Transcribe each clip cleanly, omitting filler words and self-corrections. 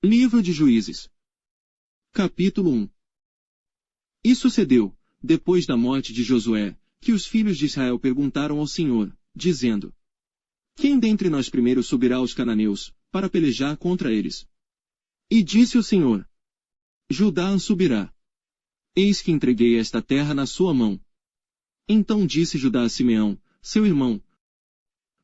Livro de Juízes. Capítulo 1. E sucedeu, depois da morte de Josué, que os filhos de Israel perguntaram ao Senhor, dizendo: Quem dentre nós primeiro subirá aos cananeus, para pelejar contra eles? E disse o Senhor: Judá subirá. Eis que entreguei esta terra na sua mão. Então disse Judá a Simeão, seu irmão: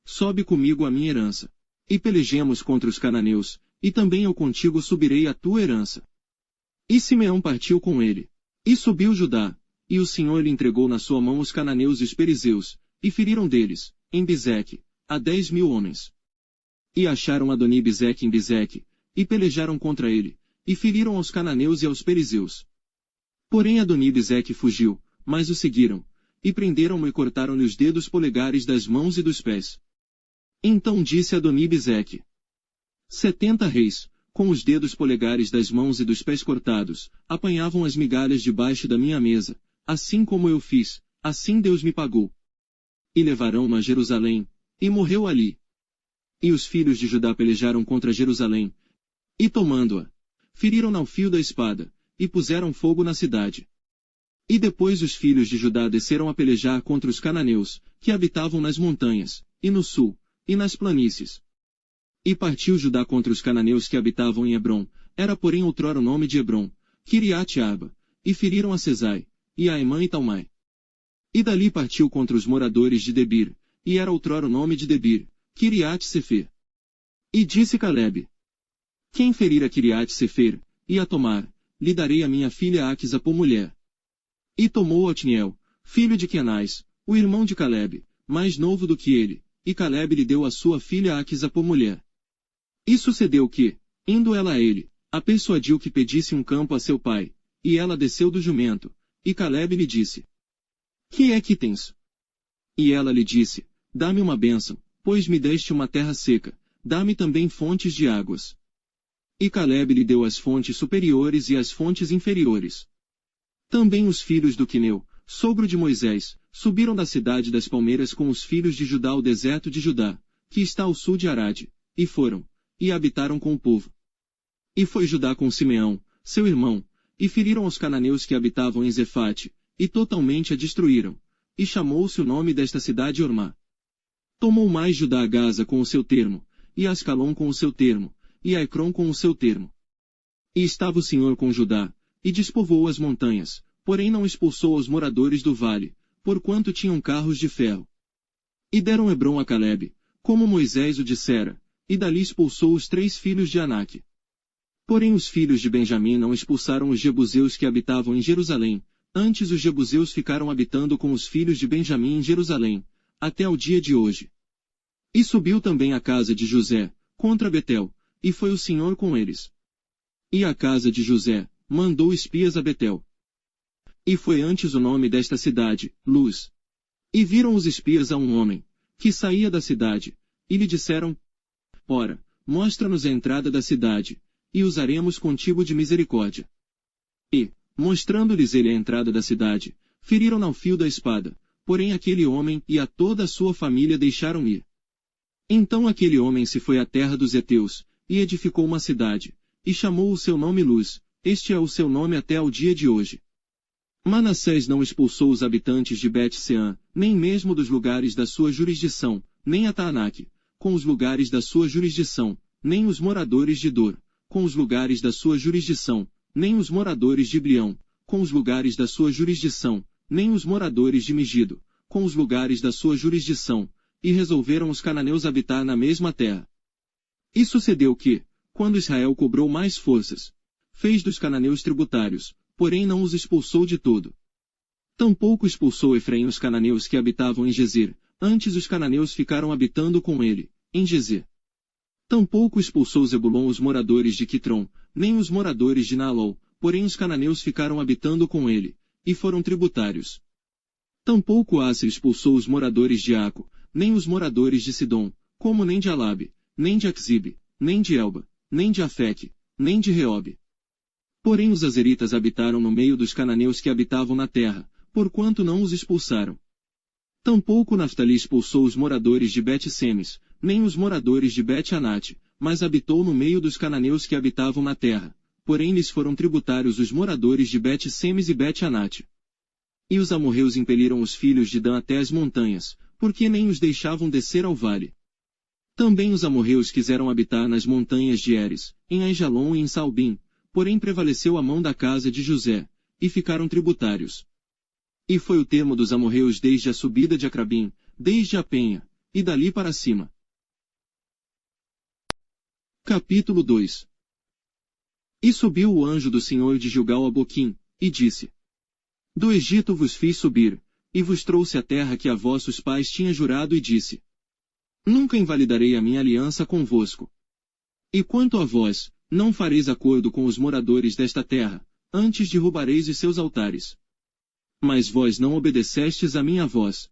Sobe comigo a minha herança. E pelejemos contra os cananeus, e também eu contigo subirei a tua herança. E Simeão partiu com ele. E subiu Judá, e o Senhor lhe entregou na sua mão os cananeus e os perizeus, e feriram deles, em Bizeque, a 10.000 homens. E acharam Adoni-Bezeque em Bizeque, e pelejaram contra ele, e feriram aos cananeus e aos perizeus. Porém Adoni-Bezeque fugiu, mas o seguiram, e prenderam-no e cortaram-lhe os dedos polegares das mãos e dos pés. Então disse Adoni-Bezeque: 70 reis, com os dedos polegares das mãos e dos pés cortados, apanhavam as migalhas debaixo da minha mesa, assim como eu fiz, assim Deus me pagou. E levaram-no a Jerusalém, e morreu ali. E os filhos de Judá pelejaram contra Jerusalém, e tomando-a, feriram-na ao fio da espada, e puseram fogo na cidade. E depois os filhos de Judá desceram a pelejar contra os cananeus, que habitavam nas montanhas, e no sul, e nas planícies. E partiu Judá contra os cananeus que habitavam em Hebrom, era porém outrora o nome de Hebrom, Kiriate-Arba, e feriram a Sesai, e a Aimã e Talmai. E dali partiu contra os moradores de Debir, e era outrora o nome de Debir, Kiriate-Sefer. E disse Calebe: Quem ferir a Kiriate-Sefer, e a tomar, lhe darei a minha filha Aquisa por mulher. E tomou Otniel, filho de Quenais, o irmão de Calebe, mais novo do que ele, e Calebe lhe deu a sua filha Aquisa por mulher. E sucedeu que, indo ela a ele, a persuadiu que pedisse um campo a seu pai, e ela desceu do jumento, e Calebe lhe disse: Que é que tens? E ela lhe disse: Dá-me uma bênção, pois me deste uma terra seca, dá-me também fontes de águas. E Calebe lhe deu as fontes superiores e as fontes inferiores. Também os filhos do Quineu, sogro de Moisés, subiram da cidade das palmeiras com os filhos de Judá ao deserto de Judá, que está ao sul de Arade, e foram, e habitaram com o povo. E foi Judá com Simeão, seu irmão, e feriram os cananeus que habitavam em Zefate, e totalmente a destruíram, e chamou-se o nome desta cidade Ormá. Tomou mais Judá a Gaza com o seu termo, e Ascalon com o seu termo, e a Ecrom com o seu termo. E estava o Senhor com Judá, e despovoou as montanhas, porém não expulsou os moradores do vale, porquanto tinham carros de ferro. E deram Hebrom a Calebe, como Moisés o dissera, e dali expulsou os 3 filhos de Aнаque. Porém os filhos de Benjamim não expulsaram os jebuseus que habitavam em Jerusalém, antes os jebuseus ficaram habitando com os filhos de Benjamim em Jerusalém, até ao dia de hoje. E subiu também a casa de José, contra Betel, e foi o Senhor com eles. E a casa de José mandou espias a Betel. E foi antes o nome desta cidade, Luz. E viram os espias a um homem, que saía da cidade, e lhe disseram: Ora, mostra-nos a entrada da cidade, e usaremos contigo de misericórdia. E, mostrando-lhes ele a entrada da cidade, feriram-na ao fio da espada, porém aquele homem e a toda a sua família deixaram ir. Então aquele homem se foi à terra dos heteus, e edificou uma cidade, e chamou o seu nome Luz, este é o seu nome até ao dia de hoje. Manassés não expulsou os habitantes de Bet-Seã, nem mesmo dos lugares da sua jurisdição, nem a Taanaque, com os lugares da sua jurisdição, nem os moradores de Dor, com os lugares da sua jurisdição, nem os moradores de Iblião, com os lugares da sua jurisdição, nem os moradores de Megido, com os lugares da sua jurisdição, e resolveram os cananeus habitar na mesma terra. E sucedeu que, quando Israel cobrou mais forças, fez dos cananeus tributários, porém não os expulsou de todo. Tampouco expulsou Efraim os cananeus que habitavam em Gezer, antes os cananeus ficaram habitando com ele, em Gezer. Tampouco expulsou Zebulon os moradores de Quitrom, nem os moradores de Naalol, porém os cananeus ficaram habitando com ele, e foram tributários. Tampouco Asser expulsou os moradores de Aco, nem os moradores de Sidom, como nem de Alabe, nem de Axibe, nem de Elba, nem de Afeque, nem de Reobe. Porém os azeritas habitaram no meio dos cananeus que habitavam na terra, porquanto não os expulsaram. Tampouco Naftali expulsou os moradores de Bet-Semes, nem os moradores de Bet-Anate, mas habitou no meio dos cananeus que habitavam na terra, porém lhes foram tributários os moradores de Bet-Semes e Bet-Anate. E os amorreus impeliram os filhos de Dan até as montanhas, porque nem os deixavam descer ao vale. Também os amorreus quiseram habitar nas montanhas de Eres, em Aijalon e em Salbim, porém prevaleceu a mão da casa de José, e ficaram tributários. E foi o termo dos amorreus desde a subida de Acrabim, desde a penha, e dali para cima. Capítulo 2. E subiu o anjo do Senhor de Gilgal a Boquim, e disse: Do Egito vos fiz subir, e vos trouxe a terra que a vossos pais tinha jurado e disse: Nunca invalidarei a minha aliança convosco. E quanto a vós, não fareis acordo com os moradores desta terra, antes derrubareis os seus altares. Mas vós não obedecestes a minha voz.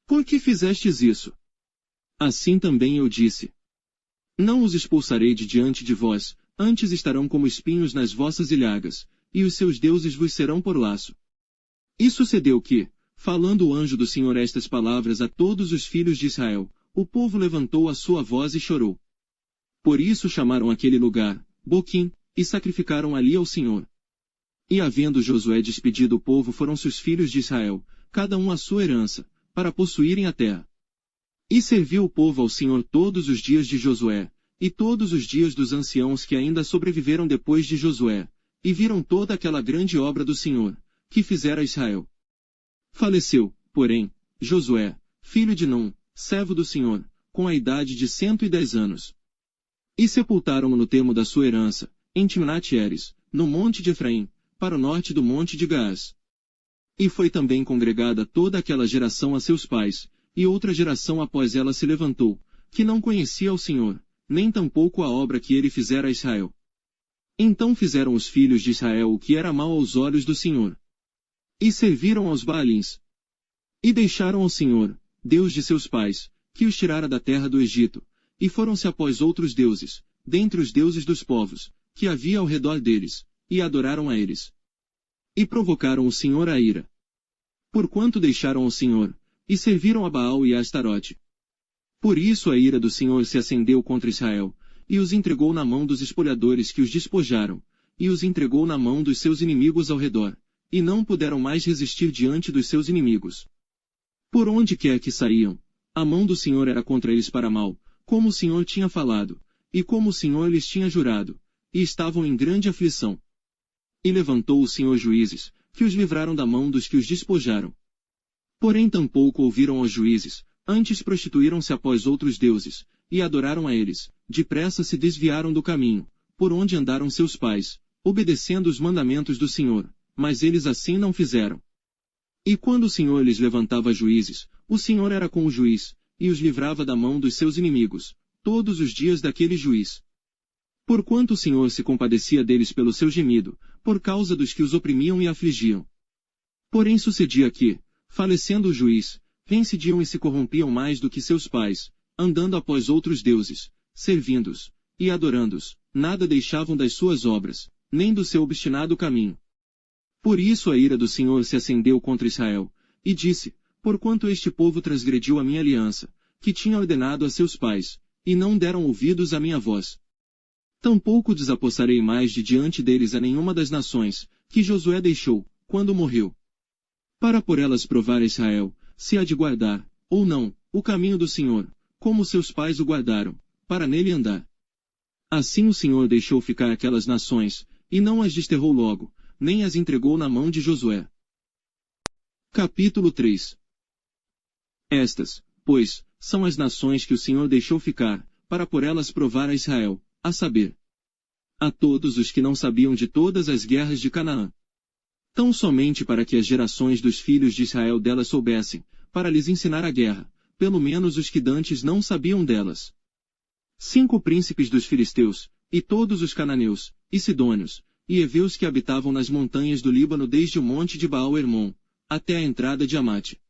Por que fizestes isso? Assim também eu disse: Não os expulsarei de diante de vós, antes estarão como espinhos nas vossas ilhagas, e os seus deuses vos serão por laço. E sucedeu que, falando o anjo do Senhor estas palavras a todos os filhos de Israel, o povo levantou a sua voz e chorou. Por isso chamaram aquele lugar Boquim, e sacrificaram ali ao Senhor. E havendo Josué despedido o povo, foram-se os filhos de Israel, cada um a sua herança, para possuírem a terra. E serviu o povo ao Senhor todos os dias de Josué, e todos os dias dos anciãos que ainda sobreviveram depois de Josué, e viram toda aquela grande obra do Senhor, que fizera Israel. Faleceu, porém, Josué, filho de Num, servo do Senhor, com a idade de 110 anos. E sepultaram-no no termo da sua herança, em Timnat-Heres, no monte de Efraim, para o norte do monte de Gaás. E foi também congregada toda aquela geração a seus pais, e outra geração após ela se levantou, que não conhecia o Senhor, nem tampouco a obra que ele fizera a Israel. Então fizeram os filhos de Israel o que era mal aos olhos do Senhor. E serviram aos Baalins. E deixaram ao Senhor, Deus de seus pais, que os tirara da terra do Egito, e foram-se após outros deuses, dentre os deuses dos povos, que havia ao redor deles, e adoraram a eles. E provocaram o Senhor a ira. Porquanto deixaram ao Senhor, e serviram a Baal e a Astarote. Por isso a ira do Senhor se acendeu contra Israel, e os entregou na mão dos espolhadores que os despojaram, e os entregou na mão dos seus inimigos ao redor, e não puderam mais resistir diante dos seus inimigos. Por onde quer que saíam, a mão do Senhor era contra eles para mal, como o Senhor tinha falado, e como o Senhor lhes tinha jurado, e estavam em grande aflição. E levantou o Senhor juízes, que os livraram da mão dos que os despojaram. Porém tampouco ouviram aos juízes, antes prostituíram-se após outros deuses, e adoraram a eles, depressa se desviaram do caminho, por onde andaram seus pais, obedecendo os mandamentos do Senhor, mas eles assim não fizeram. E quando o Senhor lhes levantava juízes, o Senhor era com o juiz, e os livrava da mão dos seus inimigos, todos os dias daquele juiz. Porquanto o Senhor se compadecia deles pelo seu gemido, por causa dos que os oprimiam e afligiam. Porém sucedia que, falecendo o juiz, reincidiam e se corrompiam mais do que seus pais, andando após outros deuses, servindo-os, e adorando-os, nada deixavam das suas obras, nem do seu obstinado caminho. Por isso a ira do Senhor se acendeu contra Israel, e disse: Porquanto este povo transgrediu a minha aliança, que tinha ordenado a seus pais, e não deram ouvidos à minha voz. Tampouco desapossarei mais de diante deles a nenhuma das nações, que Josué deixou, quando morreu. Para por elas provar a Israel, se há de guardar, ou não, o caminho do Senhor, como seus pais o guardaram, para nele andar. Assim o Senhor deixou ficar aquelas nações, e não as desterrou logo, nem as entregou na mão de Josué. Capítulo 3. Estas, pois, são as nações que o Senhor deixou ficar, para por elas provar a Israel, a saber, a todos os que não sabiam de todas as guerras de Canaã. Tão somente para que as gerações dos filhos de Israel delas soubessem, para lhes ensinar a guerra, pelo menos os que dantes não sabiam delas. 5 príncipes dos filisteus, e todos os cananeus, e sidônios, e heveus que habitavam nas montanhas do Líbano desde o monte de Baal-Hermon, até a entrada de Amate.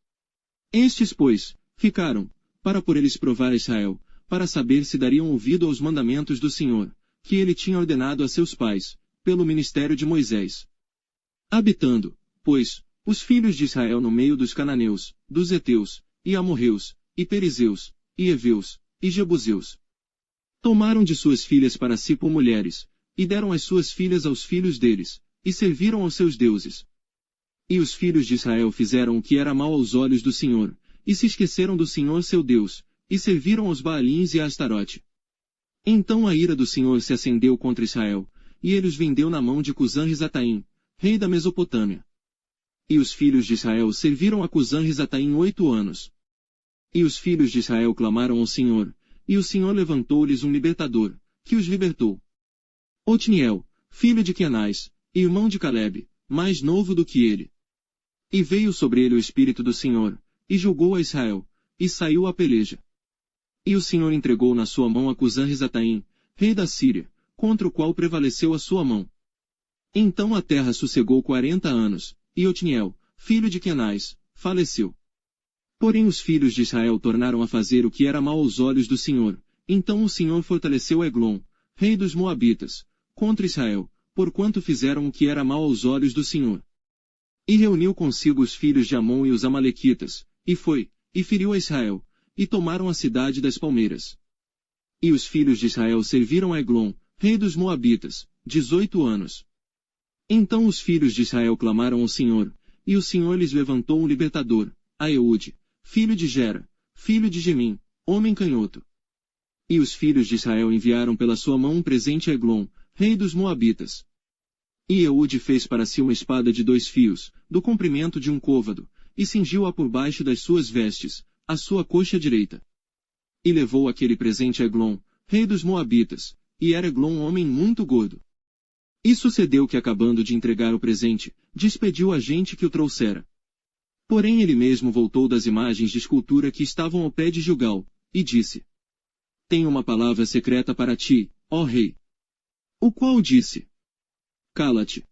Estes, pois, ficaram, para por eles provar a Israel, para saber se dariam ouvido aos mandamentos do Senhor, que ele tinha ordenado a seus pais, pelo ministério de Moisés. Habitando, pois, os filhos de Israel no meio dos cananeus, dos heteus, e amorreus, e perizeus, e heveus, e jebuseus. Tomaram de suas filhas para si por mulheres, e deram as suas filhas aos filhos deles, e serviram aos seus deuses. E os filhos de Israel fizeram o que era mal aos olhos do Senhor, e se esqueceram do Senhor seu Deus, e serviram aos Baalins e a Astarote. Então a ira do Senhor se acendeu contra Israel, e ele os vendeu na mão de Cusã-Risataim, rei da Mesopotâmia. E os filhos de Israel serviram a Cusã-Risataim 8 anos. E os filhos de Israel clamaram ao Senhor, e o Senhor levantou-lhes um libertador, que os libertou. Otniel, filho de Quenaz, irmão de Calebe, mais novo do que ele. E veio sobre ele o Espírito do Senhor, e julgou a Israel, e saiu à peleja. E o Senhor entregou na sua mão a Cusã-Risataim, rei da Síria, contra o qual prevaleceu a sua mão. Então a terra sossegou 40 anos, e Otniel, filho de Quenaz, faleceu. Porém os filhos de Israel tornaram a fazer o que era mal aos olhos do Senhor, então o Senhor fortaleceu Eglon, rei dos Moabitas, contra Israel, porquanto fizeram o que era mal aos olhos do Senhor. E reuniu consigo os filhos de Amon e os Amalequitas, e foi, e feriu a Israel, e tomaram a cidade das palmeiras. E os filhos de Israel serviram a Eglon, rei dos Moabitas, 18 anos. Então os filhos de Israel clamaram ao Senhor, e o Senhor lhes levantou um libertador, a Eude, filho de Gera, filho de Gemim, homem canhoto. E os filhos de Israel enviaram pela sua mão um presente a Eglon, rei dos Moabitas. E Eude fez para si uma espada de 2 fios, do comprimento de um côvado, e cingiu-a por baixo das suas vestes, a sua coxa direita. E levou aquele presente a Eglon, rei dos Moabitas, e era Eglon homem muito gordo. E sucedeu que acabando de entregar o presente, despediu a gente que o trouxera. Porém ele mesmo voltou das imagens de escultura que estavam ao pé de Gilgal, e disse: Tenho uma palavra secreta para ti, ó rei. O qual disse: Cala-te.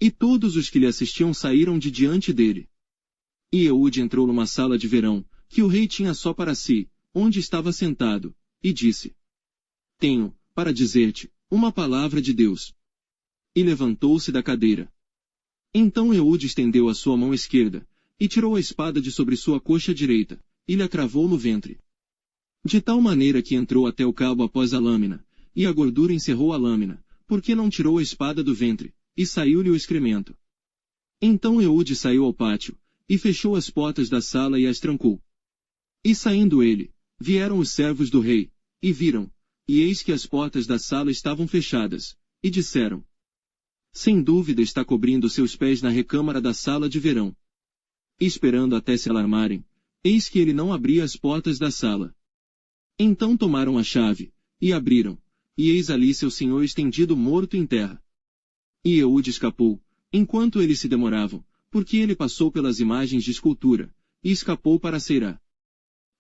E todos os que lhe assistiam saíram de diante dele. E Eude entrou numa sala de verão, que o rei tinha só para si, onde estava sentado, e disse: Tenho, para dizer-te, uma palavra de Deus. E levantou-se da cadeira. Então Eude estendeu a sua mão esquerda, e tirou a espada de sobre sua coxa direita, e lhe a cravou no ventre. De tal maneira que entrou até o cabo após a lâmina, e a gordura encerrou a lâmina, porque não tirou a espada do ventre, e saiu-lhe o excremento. Então Eude saiu ao pátio, e fechou as portas da sala e as trancou. E saindo ele, vieram os servos do rei, e viram, e eis que as portas da sala estavam fechadas, e disseram: Sem dúvida está cobrindo seus pés na recâmara da sala de verão. E esperando até se alarmarem, eis que ele não abria as portas da sala. Então tomaram a chave, e abriram, e eis ali seu senhor estendido morto em terra. E Eude escapou, enquanto eles se demoravam, porque ele passou pelas imagens de escultura, e escapou para Seirá.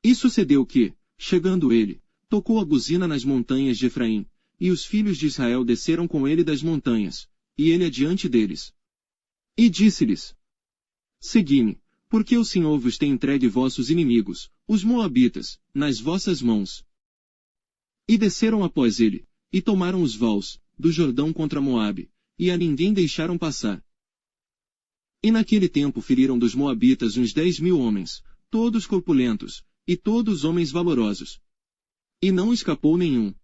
E sucedeu que, chegando ele, tocou a buzina nas montanhas de Efraim, e os filhos de Israel desceram com ele das montanhas, e ele adiante deles. E disse-lhes: Segui-me, porque o Senhor vos tem entregue vossos inimigos, os Moabitas, nas vossas mãos. E desceram após ele, e tomaram os vales, do Jordão contra Moabe, e a ninguém deixaram passar. E naquele tempo feriram dos Moabitas uns 10.000 homens, todos corpulentos, e todos homens valorosos. E não escapou nenhum.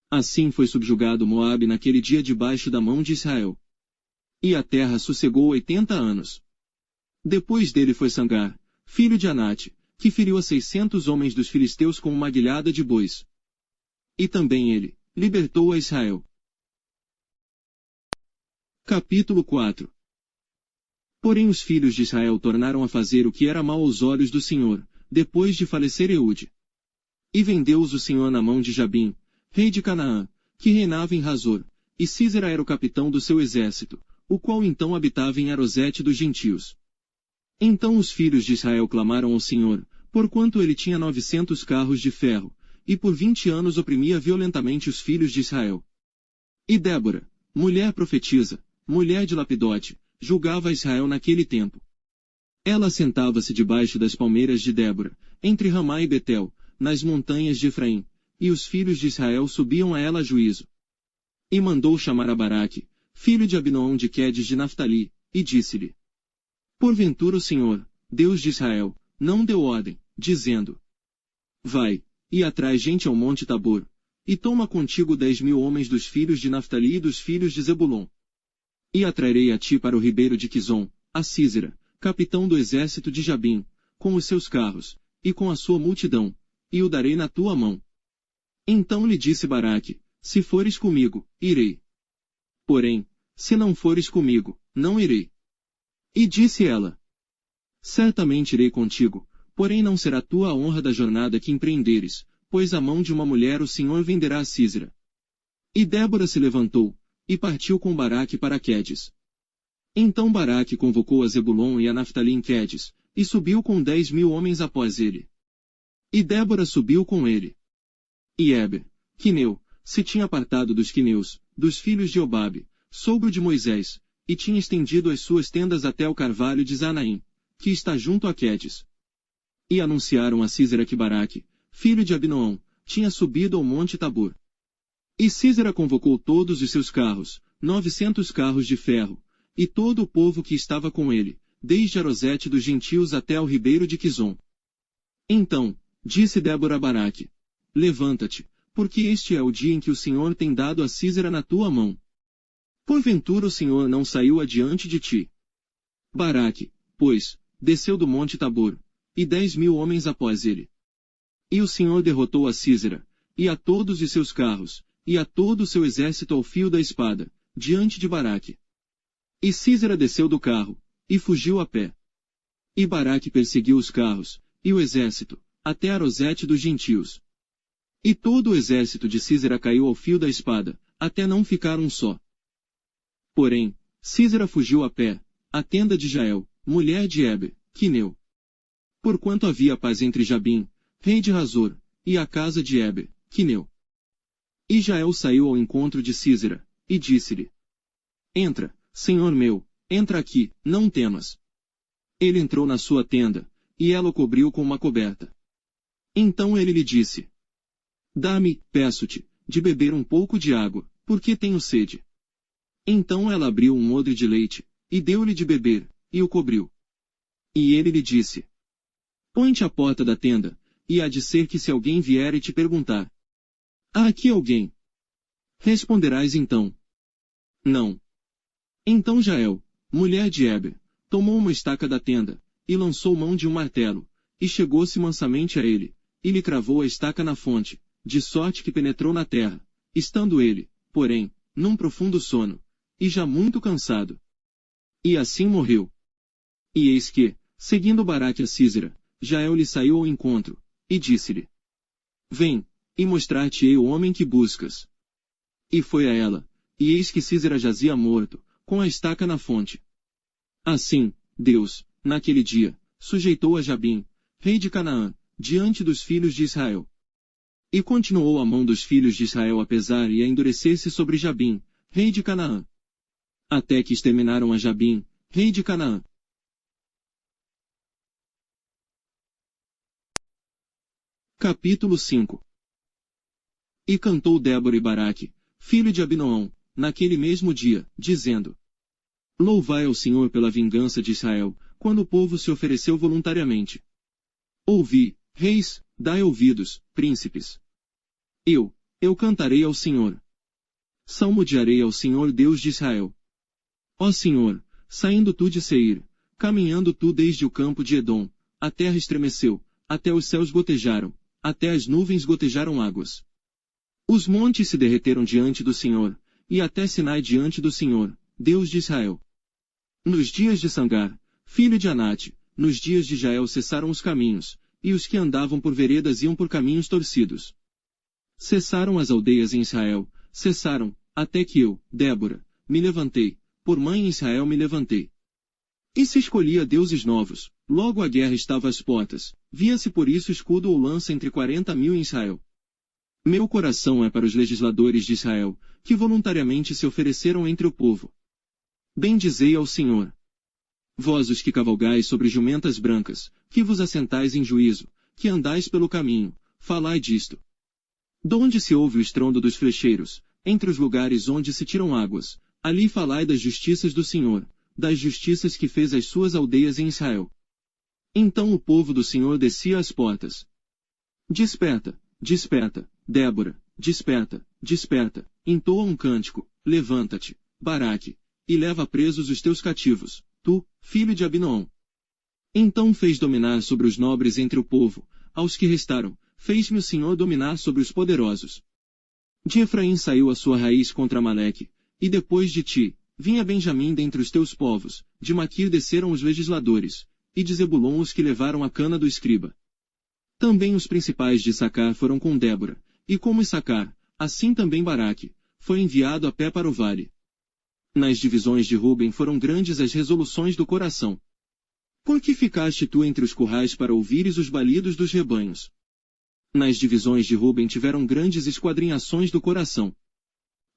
Assim foi subjugado Moabe naquele dia debaixo da mão de Israel. E a terra sossegou 80 anos. Depois dele foi Sangar, filho de Anate, que feriu a 600 homens dos filisteus com uma guilhada de bois. E também ele libertou a Israel. Capítulo 4. Porém os filhos de Israel tornaram a fazer o que era mal aos olhos do Senhor, depois de falecer Eude. E vendeu-os o Senhor na mão de Jabim, rei de Canaã, que reinava em Razor, e Sísera era o capitão do seu exército, o qual então habitava em Arosete dos gentios. Então os filhos de Israel clamaram ao Senhor, porquanto ele tinha 900 carros de ferro, e por 20 anos oprimia violentamente os filhos de Israel. E Débora, mulher profetisa, mulher de Lapidote, julgava Israel naquele tempo. Ela sentava-se debaixo das palmeiras de Débora, entre Ramá e Betel, nas montanhas de Efraim, e os filhos de Israel subiam a ela a juízo. E mandou chamar a Baraque, filho de Abinoão de Quedes de Naftali, e disse-lhe: Porventura o Senhor, Deus de Israel, não deu ordem, dizendo: Vai, e atrai gente ao monte Tabor, e toma contigo 10.000 homens dos filhos de Naftali e dos filhos de Zebulon. E atrairei a ti para o ribeiro de Quizon, a Sísera, capitão do exército de Jabim, com os seus carros, e com a sua multidão, e o darei na tua mão. Então lhe disse Baraque, se fores comigo, irei. Porém, se não fores comigo, não irei. E disse ela, certamente irei contigo, porém não será tua a honra da jornada que empreenderes, pois a mão de uma mulher o Senhor venderá a Sísera. E Débora se levantou, e partiu com Baraque para Quedes. Então Baraque convocou a Zebulon e a Naftali em Quedes, e subiu com 10.000 homens após ele. E Débora subiu com ele. E Éber, quineu, se tinha apartado dos quineus, dos filhos de Obabe, sogro de Moisés, e tinha estendido as suas tendas até o carvalho de Zanaim, que está junto a Quedes. E anunciaram a Sísera que Baraque, filho de Abinoão, tinha subido ao monte Tabor. E Sísera convocou todos os seus carros, 900 carros de ferro, e todo o povo que estava com ele, desde Arosete dos gentios até ao ribeiro de Quizon. Então, disse Débora a Baraque, levanta-te, porque este é o dia em que o Senhor tem dado a Sísera na tua mão. Porventura o Senhor não saiu adiante de ti. Baraque, pois, desceu do monte Tabor, e 10.000 homens após ele. E o Senhor derrotou a Sísera, e a todos os seus carros, e a todo o seu exército ao fio da espada, diante de Baraque. E Sísera desceu do carro, e fugiu a pé. E Baraque perseguiu os carros, e o exército, até Arosete dos gentios. E todo o exército de Sísera caiu ao fio da espada, até não ficar um só. Porém, Sísera fugiu a pé, à tenda de Jael, mulher de Éber, quineu. Porquanto havia paz entre Jabim, rei de Hazor, e a casa de Éber, quineu. E Jael saiu ao encontro de Sísera, e disse-lhe, entra, senhor meu, entra aqui, não temas. Ele entrou na sua tenda, e ela o cobriu com uma coberta. Então ele lhe disse, dá-me, peço-te, de beber um pouco de água, porque tenho sede. Então ela abriu um odre de leite, e deu-lhe de beber, e o cobriu. E ele lhe disse, põe-te à porta da tenda, e há de ser que se alguém vier e te perguntar, há aqui alguém? Responderás então, não. Então Jael, mulher de Éber, tomou uma estaca da tenda, e lançou mão de um martelo, e chegou-se mansamente a ele, e lhe cravou a estaca na fonte, de sorte que penetrou na terra, estando ele, porém, num profundo sono, e já muito cansado. E assim morreu. E eis que, seguindo Baraque a Sísera, Jael lhe saiu ao encontro, e disse-lhe, vem, e mostrar-te-ei o homem que buscas. E foi a ela, e eis que Sísera jazia morto, com a estaca na fonte. Assim, Deus, naquele dia, sujeitou a Jabim, rei de Canaã, diante dos filhos de Israel. E continuou a mão dos filhos de Israel a pesar e a endurecer-se sobre Jabim, rei de Canaã. Até que exterminaram a Jabim, rei de Canaã. Capítulo 5. E cantou Débora e Baraque, filho de Abinoão, naquele mesmo dia, dizendo, louvai ao Senhor pela vingança de Israel, quando o povo se ofereceu voluntariamente. Ouvi, reis, dai ouvidos, príncipes. Eu cantarei ao Senhor. Salmodiarei ao Senhor Deus de Israel. Ó Senhor, saindo tu de Seir, caminhando tu desde o campo de Edom, a terra estremeceu, até os céus gotejaram, até as nuvens gotejaram águas. Os montes se derreteram diante do Senhor, e até Sinai diante do Senhor, Deus de Israel. Nos dias de Sangar, filho de Anate, nos dias de Jael cessaram os caminhos, e os que andavam por veredas iam por caminhos torcidos. Cessaram as aldeias em Israel, cessaram, até que eu, Débora, me levantei, por mãe em Israel me levantei. E se escolhia deuses novos, logo a guerra estava às portas, via-se por isso escudo ou lança entre 40.000 em Israel. Meu coração é para os legisladores de Israel, que voluntariamente se ofereceram entre o povo. Bendizei ao Senhor. Vós os que cavalgais sobre jumentas brancas, que vos assentais em juízo, que andais pelo caminho, falai disto. Donde se ouve o estrondo dos flecheiros, entre os lugares onde se tiram águas, ali falai das justiças do Senhor, das justiças que fez as suas aldeias em Israel. Então o povo do Senhor descia às portas. Desperta, desperta, Débora, desperta, desperta, entoa um cântico, levanta-te, Baraque, e leva presos os teus cativos, tu, filho de Abinoam. Então fez dominar sobre os nobres entre o povo, aos que restaram, fez-me o Senhor dominar sobre os poderosos. De Efraim saiu a sua raiz contra Amaleque, e depois de ti, vinha Benjamim dentre os teus povos, de Maquir desceram os legisladores, e de Zebulon os que levaram a cana do escriba. Também os principais de Issacar foram com Débora, e como Issacar, assim também Baraque, foi enviado a pé para o vale. Nas divisões de Ruben foram grandes as resoluções do coração. Por que ficaste tu entre os currais para ouvires os balidos dos rebanhos? Nas divisões de Ruben tiveram grandes esquadrinhações do coração.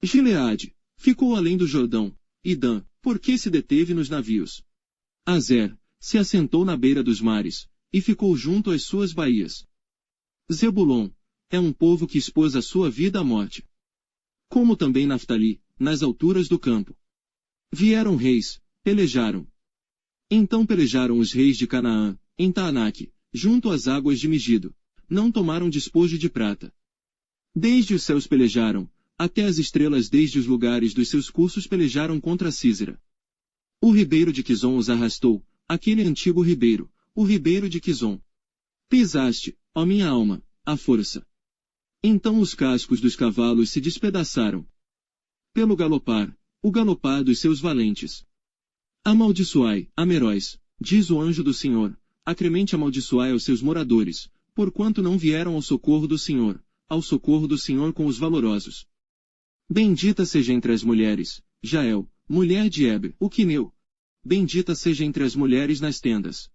Gileade ficou além do Jordão, e Dan, por que se deteve nos navios? Azer se assentou na beira dos mares, e ficou junto às suas baías. Zebulon é um povo que expôs a sua vida à morte. Como também Naftali, nas alturas do campo. Vieram reis, pelejaram. Então pelejaram os reis de Canaã, em Taanaque, junto às águas de Megido. Não tomaram despojo de prata. Desde os céus pelejaram, até as estrelas desde os lugares dos seus cursos pelejaram contra Císera. O ribeiro de Quizon os arrastou, aquele antigo ribeiro, o ribeiro de Quizon. Pisaste, ó minha alma, a força. Então os cascos dos cavalos se despedaçaram. Pelo galopar, o galopar dos seus valentes. Amaldiçoai, Ameróis, diz o anjo do Senhor, acremente amaldiçoai aos seus moradores, porquanto não vieram ao socorro do Senhor com os valorosos. Bendita seja entre as mulheres, Jael, mulher de Heber, o quineu. Bendita seja entre as mulheres nas tendas.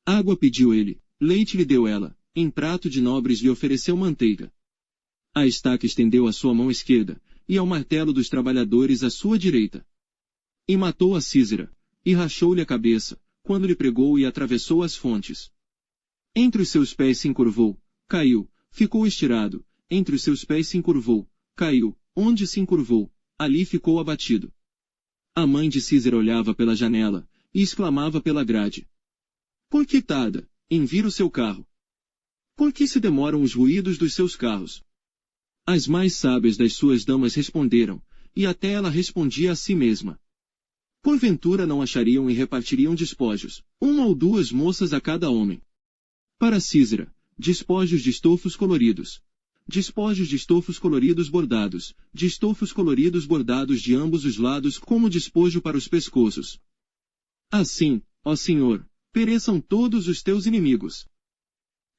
Água pediu ele, leite lhe deu ela, em prato de nobres lhe ofereceu manteiga. A estaca estendeu a sua mão esquerda, e ao martelo dos trabalhadores a sua direita. E matou a Císera, e rachou-lhe a cabeça, quando lhe pregou e atravessou as fontes. Entre os seus pés se encurvou, caiu, ficou estirado, entre os seus pés se encurvou, caiu, onde se encurvou, ali ficou abatido. A mãe de Císera olhava pela janela, e exclamava pela grade. Por que tarda em vir o seu carro? Por que se demoram os ruídos dos seus carros? As mais sábias das suas damas responderam, e até ela respondia a si mesma. Porventura não achariam e repartiriam despojos, uma ou duas moças a cada homem. Para Císera, despojos de estofos coloridos. Despojos de estofos coloridos bordados, de estofos coloridos bordados de ambos os lados como despojo para os pescoços. Assim, ó Senhor, pereçam todos os teus inimigos.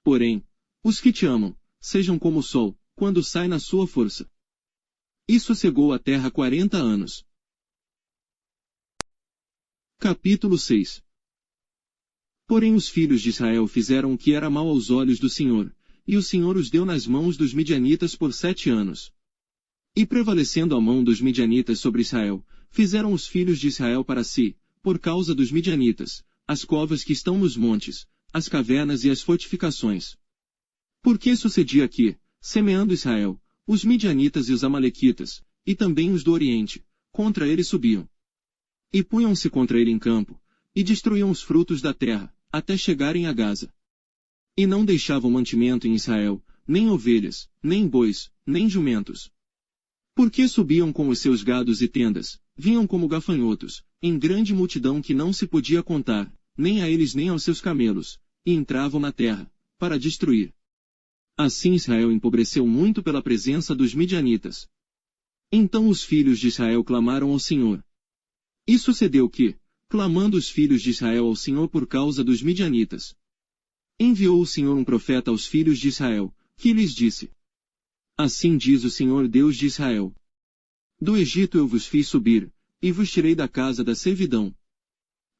Porém, os que te amam, sejam como o sol, quando sai na sua força. E sossegou a terra 40 anos. Capítulo 6. Porém os filhos de Israel fizeram o que era mal aos olhos do Senhor, e o Senhor os deu nas mãos dos midianitas por 7 anos. E prevalecendo a mão dos midianitas sobre Israel, fizeram os filhos de Israel para si, por causa dos midianitas, as covas que estão nos montes, as cavernas e as fortificações. Porque sucedia que, semeando Israel, os midianitas e os amalequitas, e também os do Oriente, contra ele subiam. E punham-se contra ele em campo, e destruíam os frutos da terra, até chegarem a Gaza. E não deixavam mantimento em Israel, nem ovelhas, nem bois, nem jumentos. Porque subiam com os seus gados e tendas, vinham como gafanhotos, em grande multidão que não se podia contar, nem a eles nem aos seus camelos, e entravam na terra, para destruir. Assim Israel empobreceu muito pela presença dos midianitas. Então os filhos de Israel clamaram ao Senhor. E sucedeu que, clamando os filhos de Israel ao Senhor por causa dos midianitas, enviou o Senhor um profeta aos filhos de Israel, que lhes disse: Assim diz o Senhor Deus de Israel: Do Egito eu vos fiz subir, e vos tirei da casa da servidão.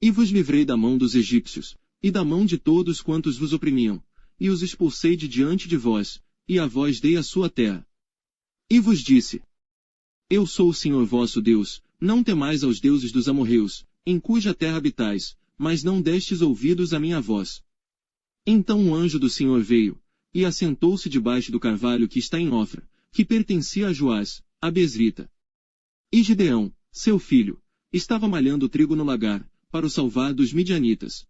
E vos livrei da mão dos egípcios, e da mão de todos quantos vos oprimiam, e os expulsei de diante de vós, e a vós dei a sua terra. E vos disse: Eu sou o Senhor vosso Deus, não temais aos deuses dos amorreus, em cuja terra habitais, mas não destes ouvidos à minha voz. Então um anjo do Senhor veio, e assentou-se debaixo do carvalho que está em Ofra, que pertencia a Joás, a Besrita. E Gideão, seu filho, estava malhando trigo no lagar, para o salvar dos midianitas.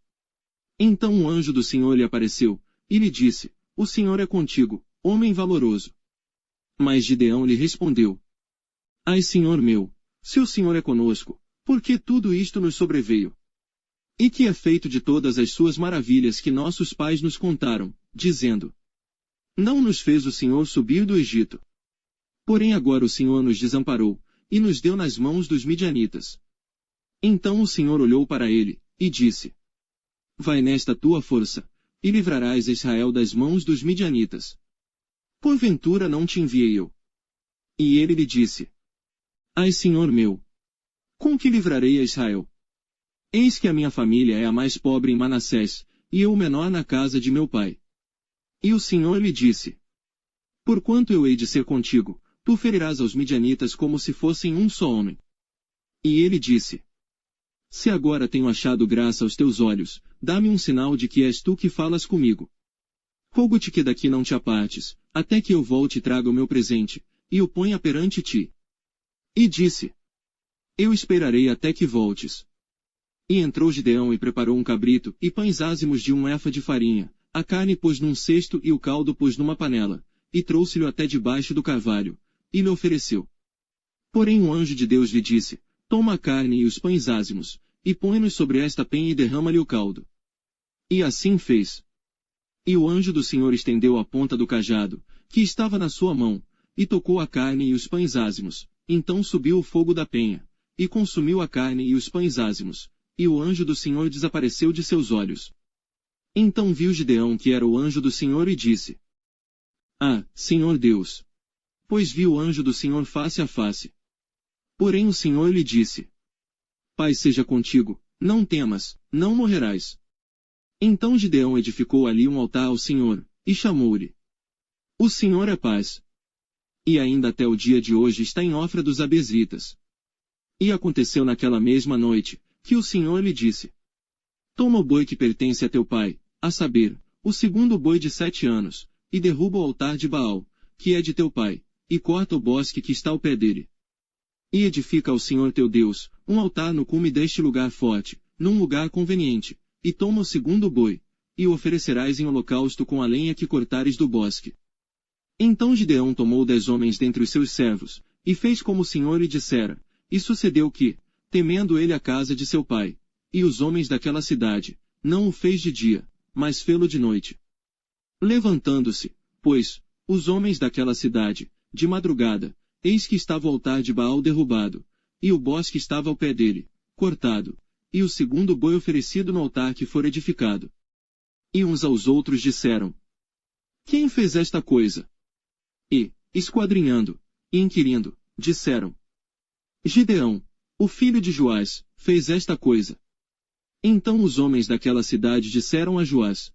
Então um anjo do Senhor lhe apareceu, e lhe disse: O Senhor é contigo, homem valoroso. Mas Gideão lhe respondeu: Ai, Senhor meu, se o Senhor é conosco, por que tudo isto nos sobreveio? E que é feito de todas as suas maravilhas que nossos pais nos contaram, dizendo: Não nos fez o Senhor subir do Egito. Porém agora o Senhor nos desamparou, e nos deu nas mãos dos midianitas. Então o Senhor olhou para ele, e disse: Vai nesta tua força, e livrarás Israel das mãos dos midianitas. Porventura não te enviei eu? E ele lhe disse: Ai, Senhor meu! Com que livrarei a Israel? Eis que a minha família é a mais pobre em Manassés, e eu o menor na casa de meu pai. E o Senhor lhe disse: Porquanto eu hei de ser contigo, tu ferirás aos midianitas como se fossem um só homem. E ele disse: Se agora tenho achado graça aos teus olhos, dá-me um sinal de que és tu que falas comigo. Rogo-te que daqui não te apartes, até que eu volte e traga o meu presente, e o ponha perante ti. E disse: Eu esperarei até que voltes. E entrou Gideão e preparou um cabrito, e pães ázimos de 1 efa de farinha, a carne pôs num cesto e o caldo pôs numa panela, e trouxe-lhe até debaixo do carvalho, e lhe ofereceu. Porém o anjo de Deus lhe disse: Toma a carne e os pães ázimos, e põe-nos sobre esta penha e derrama-lhe o caldo. E assim fez. E o anjo do Senhor estendeu a ponta do cajado, que estava na sua mão, e tocou a carne e os pães ázimos, então subiu o fogo da penha, e consumiu a carne e os pães ázimos, e o anjo do Senhor desapareceu de seus olhos. Então viu Gideão que era o anjo do Senhor e disse: Ah, Senhor Deus! Pois viu o anjo do Senhor face a face. Porém o Senhor lhe disse: Paz seja contigo, não temas, não morrerás. Então Gideão edificou ali um altar ao Senhor, e chamou-lhe: O Senhor é paz. E ainda até o dia de hoje está em Ofra dos Abesritas. E aconteceu naquela mesma noite, que o Senhor lhe disse: Toma o boi que pertence a teu pai, a saber, o segundo boi de 7 anos, e derruba o altar de Baal, que é de teu pai, e corta o bosque que está ao pé dele. E edifica ao Senhor teu Deus, um altar no cume deste lugar forte, num lugar conveniente, e toma o segundo boi, e o oferecerás em holocausto com a lenha que cortares do bosque. Então Gideão tomou 10 homens dentre os seus servos, e fez como o Senhor lhe dissera, e sucedeu que, temendo ele a casa de seu pai, e os homens daquela cidade, não o fez de dia, mas fê-lo de noite. Levantando-se, pois, os homens daquela cidade, de madrugada, eis que estava o altar de Baal derrubado, e o bosque estava ao pé dele, cortado, e o segundo boi oferecido no altar que fora edificado. E uns aos outros disseram: Quem fez esta coisa? E, esquadrinhando, e inquirindo, disseram: Gideão, o filho de Joás, fez esta coisa. Então os homens daquela cidade disseram a Joás: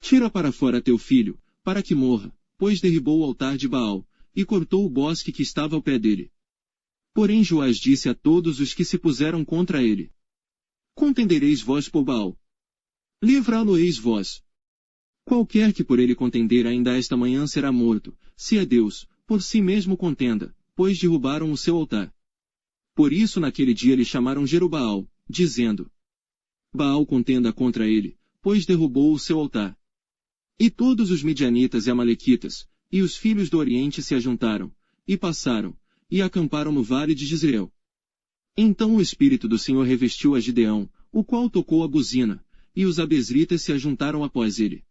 Tira para fora teu filho, para que morra, pois derribou o altar de Baal, e cortou o bosque que estava ao pé dele. Porém Joás disse a todos os que se puseram contra ele: Contendereis vós por Baal? Livrá-lo-eis vós. Qualquer que por ele contender ainda esta manhã será morto, se é Deus, por si mesmo contenda, pois derrubaram o seu altar. Por isso naquele dia lhe chamaram Jerubaal, dizendo: Baal contenda contra ele, pois derrubou o seu altar. E todos os midianitas e amalequitas, e os filhos do Oriente se ajuntaram, e passaram, e acamparam no vale de Jezreel. Então o Espírito do Senhor revestiu a Gideão, o qual tocou a buzina, e os abesritas se ajuntaram após ele.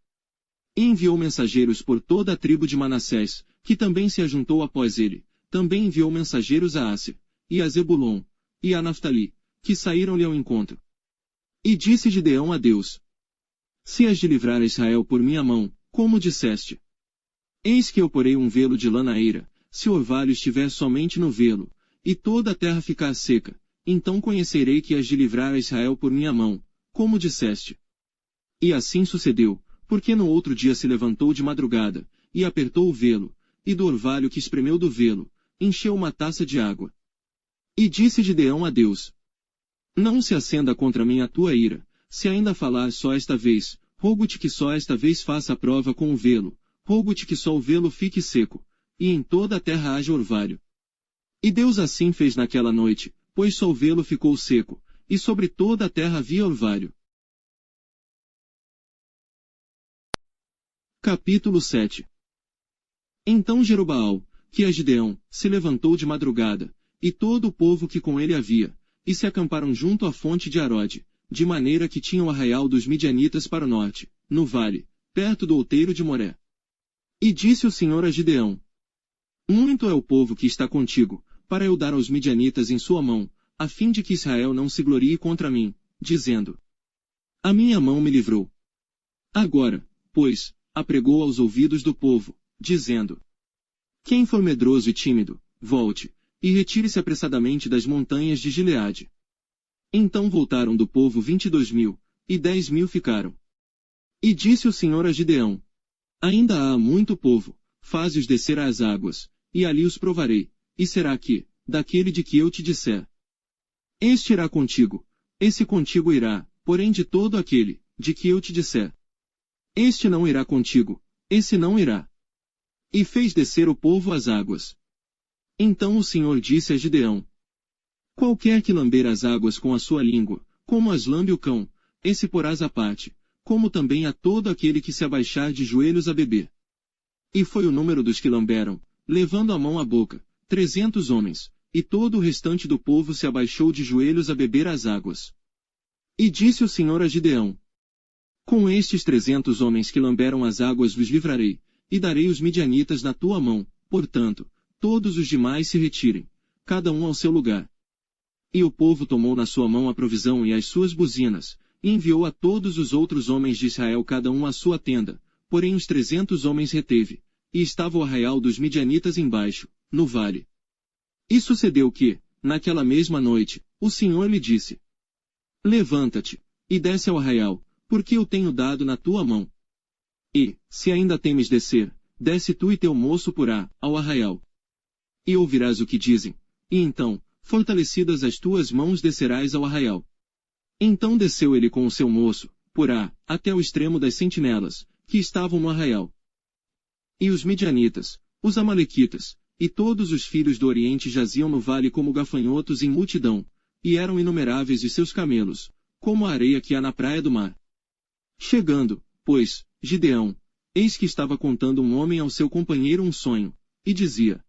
E enviou mensageiros por toda a tribo de Manassés, que também se ajuntou após ele, também enviou mensageiros a Asser, e a Zebulon, e a Naftali, que saíram-lhe ao encontro. E disse Gideão a Deus: Se has de livrar Israel por minha mão, como disseste. Eis que eu porei um velo de lã na eira, se o orvalho estiver somente no velo, e toda a terra ficar seca, então conhecerei que has de livrar a Israel por minha mão, como disseste. E assim sucedeu, porque no outro dia se levantou de madrugada, e apertou o velo, e do orvalho que espremeu do velo, encheu uma taça de água. E disse Gideão a Deus: Não se acenda contra mim a tua ira, se ainda falar só esta vez, rogo-te que só esta vez faça a prova com o velo, rogo-te que só o velo fique seco, e em toda a terra haja orvalho. E Deus assim fez naquela noite, pois só o velo ficou seco, e sobre toda a terra havia orvalho. Capítulo 7. Então Jerubaal, que Gideão se levantou de madrugada, e todo o povo que com ele havia, e se acamparam junto à fonte de Arode, de maneira que tinham o arraial dos midianitas para o norte, no vale, perto do outeiro de Moré. E disse o Senhor a Gideão: Muito é o povo que está contigo, para eu dar aos midianitas em sua mão, a fim de que Israel não se glorie contra mim, dizendo: A minha mão me livrou. Agora, pois, apregou aos ouvidos do povo, dizendo: Quem for medroso e tímido, volte, e retire-se apressadamente das montanhas de Gileade. Então voltaram do povo 22.000, e 10.000 ficaram. E disse o Senhor a Gideão: Ainda há muito povo, faze-os descer às águas, e ali os provarei, e será que, daquele de que eu te disser, este irá contigo, esse contigo irá, porém de todo aquele, de que eu te disser, este não irá contigo, esse não irá. E fez descer o povo às águas. Então o Senhor disse a Gideão: Qualquer que lamber as águas com a sua língua, como as lambe o cão, esse porás à parte, como também a todo aquele que se abaixar de joelhos a beber. E foi o número dos que lamberam, levando a mão à boca, 300 homens, e todo o restante do povo se abaixou de joelhos a beber as águas. E disse o Senhor a Gideão: Com estes 300 homens que lamberam as águas vos livrarei, e darei os midianitas na tua mão, portanto, todos os demais se retirem, cada um ao seu lugar. E o povo tomou na sua mão a provisão e as suas buzinas, e enviou a todos os outros homens de Israel cada um à sua tenda, porém os 300 homens reteve, e estava o arraial dos midianitas embaixo, no vale. E sucedeu que, naquela mesma noite, o Senhor lhe disse: Levanta-te, e desce ao arraial, porque eu tenho dado na tua mão. E, se ainda temes descer, desce tu e teu moço Purá, ao arraial. E ouvirás o que dizem, e então, fortalecidas as tuas mãos descerás ao arraial. Então desceu ele com o seu moço, Purá, até o extremo das sentinelas, que estavam no arraial. E os midianitas, os amalequitas, e todos os filhos do Oriente jaziam no vale como gafanhotos em multidão, e eram inumeráveis os seus camelos, como a areia que há na praia do mar. Chegando, pois, Gideão, eis que estava contando um homem ao seu companheiro um sonho, e dizia: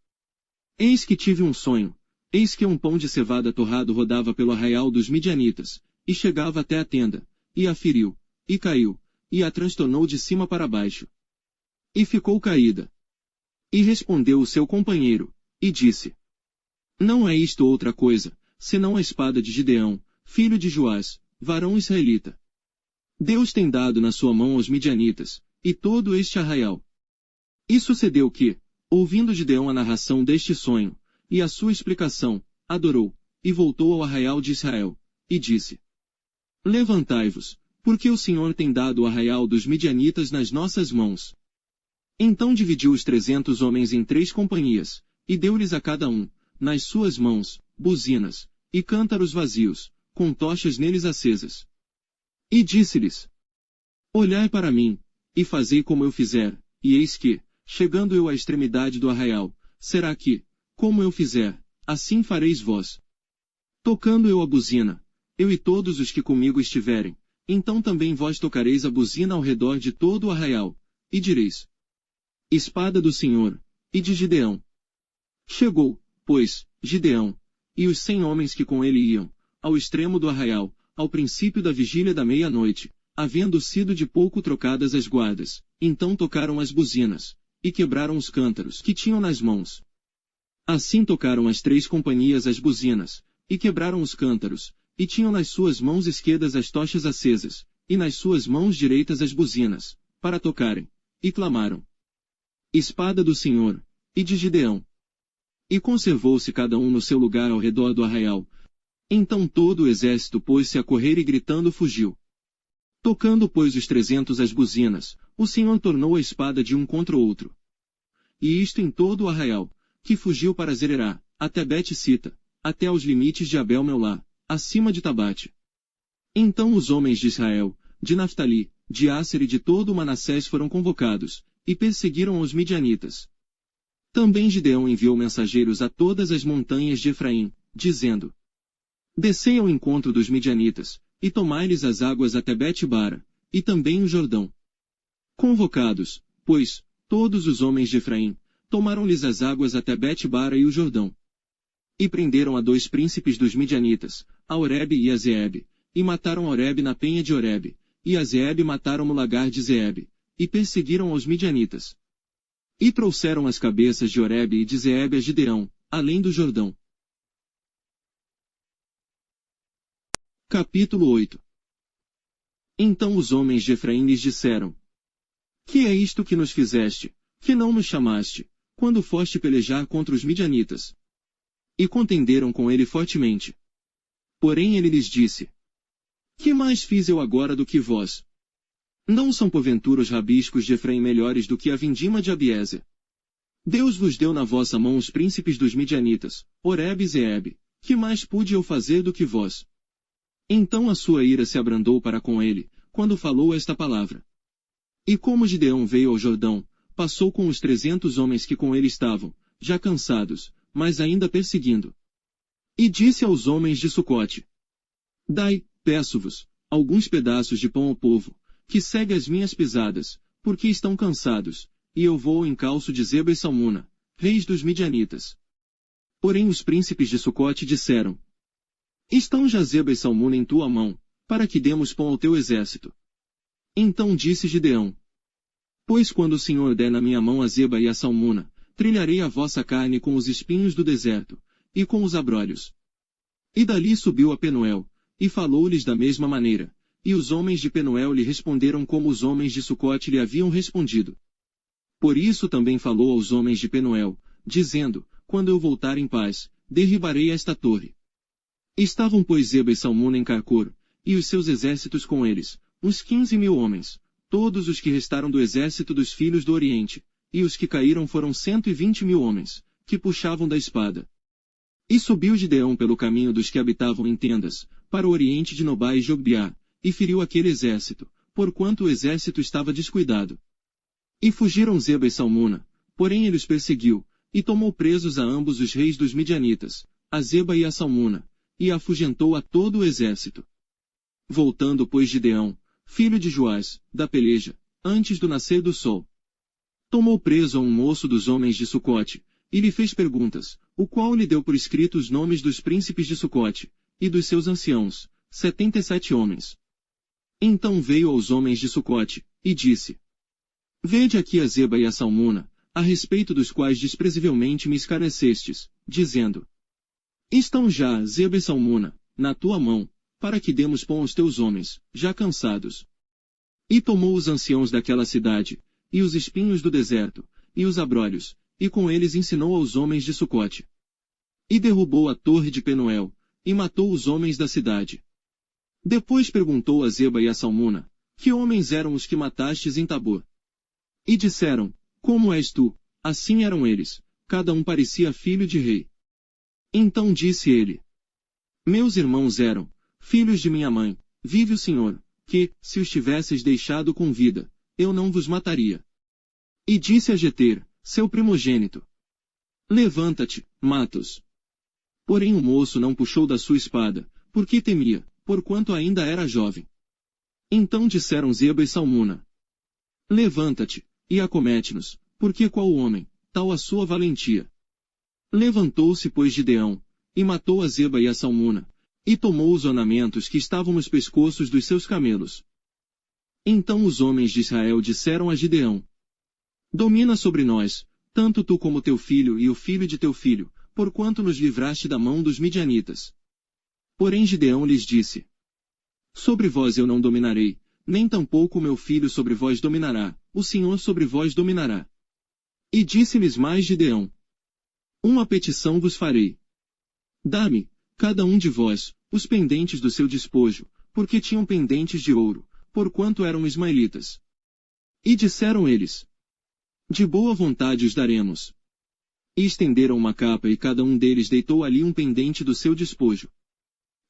Eis que tive um sonho, eis que um pão de cevada torrado rodava pelo arraial dos midianitas, e chegava até a tenda, e a feriu, e caiu, e a transtornou de cima para baixo. E ficou caída. E respondeu o seu companheiro, e disse: Não é isto outra coisa, senão a espada de Gideão, filho de Joás, varão israelita. Deus tem dado na sua mão aos midianitas, e todo este arraial. E sucedeu que, ouvindo Gideão a narração deste sonho, e a sua explicação, adorou, e voltou ao arraial de Israel, e disse: Levantai-vos, porque o Senhor tem dado o arraial dos midianitas nas nossas mãos. Então dividiu os 300 homens em 3 companhias, e deu-lhes a cada um, nas suas mãos, buzinas, e cântaros vazios, com tochas neles acesas. E disse-lhes: Olhai para mim, e fazei como eu fizer, e eis que, chegando eu à extremidade do arraial, será que, como eu fizer, assim fareis vós. Tocando eu a buzina, eu e todos os que comigo estiverem, então também vós tocareis a buzina ao redor de todo o arraial, e direis: Espada do Senhor, e de Gideão. Chegou, pois, Gideão, e os 100 homens que com ele iam, ao extremo do arraial, ao princípio da vigília da meia-noite, havendo sido de pouco trocadas as guardas, então tocaram as buzinas, e quebraram os cântaros que tinham nas mãos. Assim tocaram as 3 companhias as buzinas, e quebraram os cântaros, e tinham nas suas mãos esquerdas as tochas acesas, e nas suas mãos direitas as buzinas, para tocarem, e clamaram: Espada do Senhor, e de Gideão. E conservou-se cada um no seu lugar ao redor do arraial. Então todo o exército pôs-se a correr e gritando fugiu. Tocando pois os 300 as buzinas, o Senhor tornou a espada de um contra o outro. E isto em todo o arraial, que fugiu para Zererá, até Bet-Sita, até aos limites de Abel-Meolá, acima de Tabate. Então os homens de Israel, de Naftali, de Asser e de todo o Manassés foram convocados, e perseguiram os midianitas. Também Gideão enviou mensageiros a todas as montanhas de Efraim, dizendo: Descei ao encontro dos midianitas, e tomai-lhes as águas até Bet-Bara, e também o Jordão. Convocados, pois, todos os homens de Efraim, tomaram-lhes as águas até Bet-bara e o Jordão. E prenderam a 2 príncipes dos midianitas, a Oreb e a Zeeb, e mataram a Oreb na penha de Oreb, e a Zeeb mataram no lagar de Zeeb, e perseguiram aos midianitas. E trouxeram as cabeças de Oreb e de Zeeb a Gideão, além do Jordão. Capítulo 8. Então os homens de Efraim lhes disseram: Que é isto que nos fizeste, que não nos chamaste, quando foste pelejar contra os midianitas? E contenderam com ele fortemente. Porém ele lhes disse: Que mais fiz eu agora do que vós? Não são porventura os rabiscos de Efraim melhores do que a vindima de Abiezer? Deus vos deu na vossa mão os príncipes dos midianitas, Oreb e Zeeb, que mais pude eu fazer do que vós? Então a sua ira se abrandou para com ele, quando falou esta palavra. E como Gideão veio ao Jordão, passou com os 300 homens que com ele estavam, já cansados, mas ainda perseguindo. E disse aos homens de Sucote: Dai, peço-vos, alguns pedaços de pão ao povo, que segue as minhas pisadas, porque estão cansados, e eu vou ao encalço de Zeba e Salmuna, reis dos midianitas. Porém os príncipes de Sucote disseram: Estão já Zeba e Salmuna em tua mão, para que demos pão ao teu exército. Então disse Gideão: Pois quando o Senhor der na minha mão a Zeba e a Salmuna, trilharei a vossa carne com os espinhos do deserto, e com os abrolhos. E dali subiu a Penuel, e falou-lhes da mesma maneira, e os homens de Penuel lhe responderam como os homens de Sucote lhe haviam respondido. Por isso também falou aos homens de Penuel, dizendo: Quando eu voltar em paz, derribarei esta torre. Estavam pois Zeba e Salmuna em Carcor, e os seus exércitos com eles, uns 15.000 homens, todos os que restaram do exército dos filhos do Oriente, e os que caíram foram 120.000 homens, que puxavam da espada. E subiu Gideão pelo caminho dos que habitavam em tendas, para o oriente de Nobá e Jogbiá, e feriu aquele exército, porquanto o exército estava descuidado. E fugiram Zeba e Salmuna, porém ele os perseguiu, e tomou presos a ambos os reis dos midianitas, a Zeba e a Salmuna, e afugentou a todo o exército. Voltando pois Gideão, filho de Joás, da peleja, antes do nascer do sol, tomou preso a um moço dos homens de Sucote, e lhe fez perguntas, o qual lhe deu por escrito os nomes dos príncipes de Sucote, e dos seus anciãos, 77 homens. Então veio aos homens de Sucote, e disse: Vede aqui a Zeba e a Salmuna, a respeito dos quais desprezivelmente me escarnecestes, dizendo: Estão já Zeba e Salmuna, na tua mão, para que demos pão aos teus homens, já cansados. E tomou os anciãos daquela cidade, e os espinhos do deserto, e os abrolhos, e com eles ensinou aos homens de Sucote. E derrubou a torre de Penuel, e matou os homens da cidade. Depois perguntou a Zeba e a Salmuna: Que homens eram os que matastes em Tabor? E disseram: Como és tu? Assim eram eles, cada um parecia filho de rei. Então disse ele: Meus irmãos eram filhos de minha mãe, vive o Senhor, que, se os tivesseis deixado com vida, eu não vos mataria. E disse a Jeter, seu primogênito: Levanta-te, mata-os. Porém o moço não puxou da sua espada, porque temia, porquanto ainda era jovem. Então disseram Zeba e Salmuna: Levanta-te, e acomete-nos, porque qual homem, tal a sua valentia. Levantou-se pois Gideão, e matou a Zeba e a Salmuna, e tomou os ornamentos que estavam nos pescoços dos seus camelos. Então os homens de Israel disseram a Gideão: Domina sobre nós, tanto tu como teu filho e o filho de teu filho, porquanto nos livraste da mão dos midianitas. Porém Gideão lhes disse: Sobre vós eu não dominarei, nem tampouco o meu filho sobre vós dominará, o Senhor sobre vós dominará. E disse-lhes mais Gideão: Uma petição vos farei. Dá-me, cada um de vós, os pendentes do seu despojo, porque tinham pendentes de ouro, porquanto eram ismaelitas. E disseram eles: De boa vontade os daremos. E estenderam uma capa e cada um deles deitou ali um pendente do seu despojo.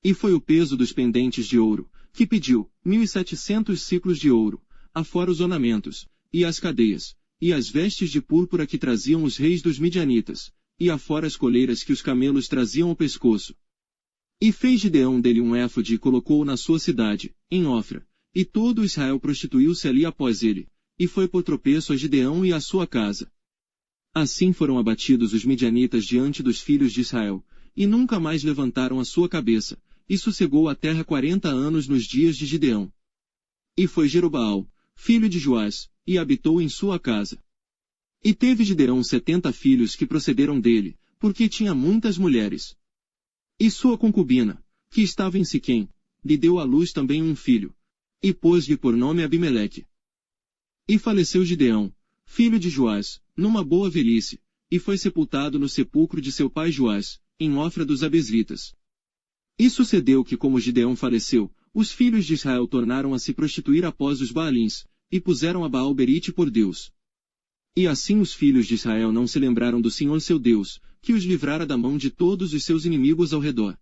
E foi o peso dos pendentes de ouro, que pediu, 1.700 siclos de ouro, afora os ornamentos, e as cadeias, e as vestes de púrpura que traziam os reis dos midianitas, e afora as coleiras que os camelos traziam ao pescoço. E fez Gideão dele um éfode e colocou-o na sua cidade, em Ofra, e todo Israel prostituiu-se ali após ele, e foi por tropeço a Gideão e à sua casa. Assim foram abatidos os midianitas diante dos filhos de Israel, e nunca mais levantaram a sua cabeça, e sossegou a terra 40 anos nos dias de Gideão. E foi Jerobaal, filho de Joás, e habitou em sua casa. E teve Gideão 70 filhos que procederam dele, porque tinha muitas mulheres. E sua concubina, que estava em Siquém, lhe deu à luz também um filho, e pôs-lhe por nome Abimeleque. E faleceu Gideão, filho de Joás, numa boa velhice, e foi sepultado no sepulcro de seu pai Joás, em Ofra dos Abesritas. E sucedeu que como Gideão faleceu, os filhos de Israel tornaram a se prostituir após os Baalins, e puseram a Baal-Berite por Deus. E assim os filhos de Israel não se lembraram do Senhor seu Deus, que os livrara da mão de todos os seus inimigos ao redor.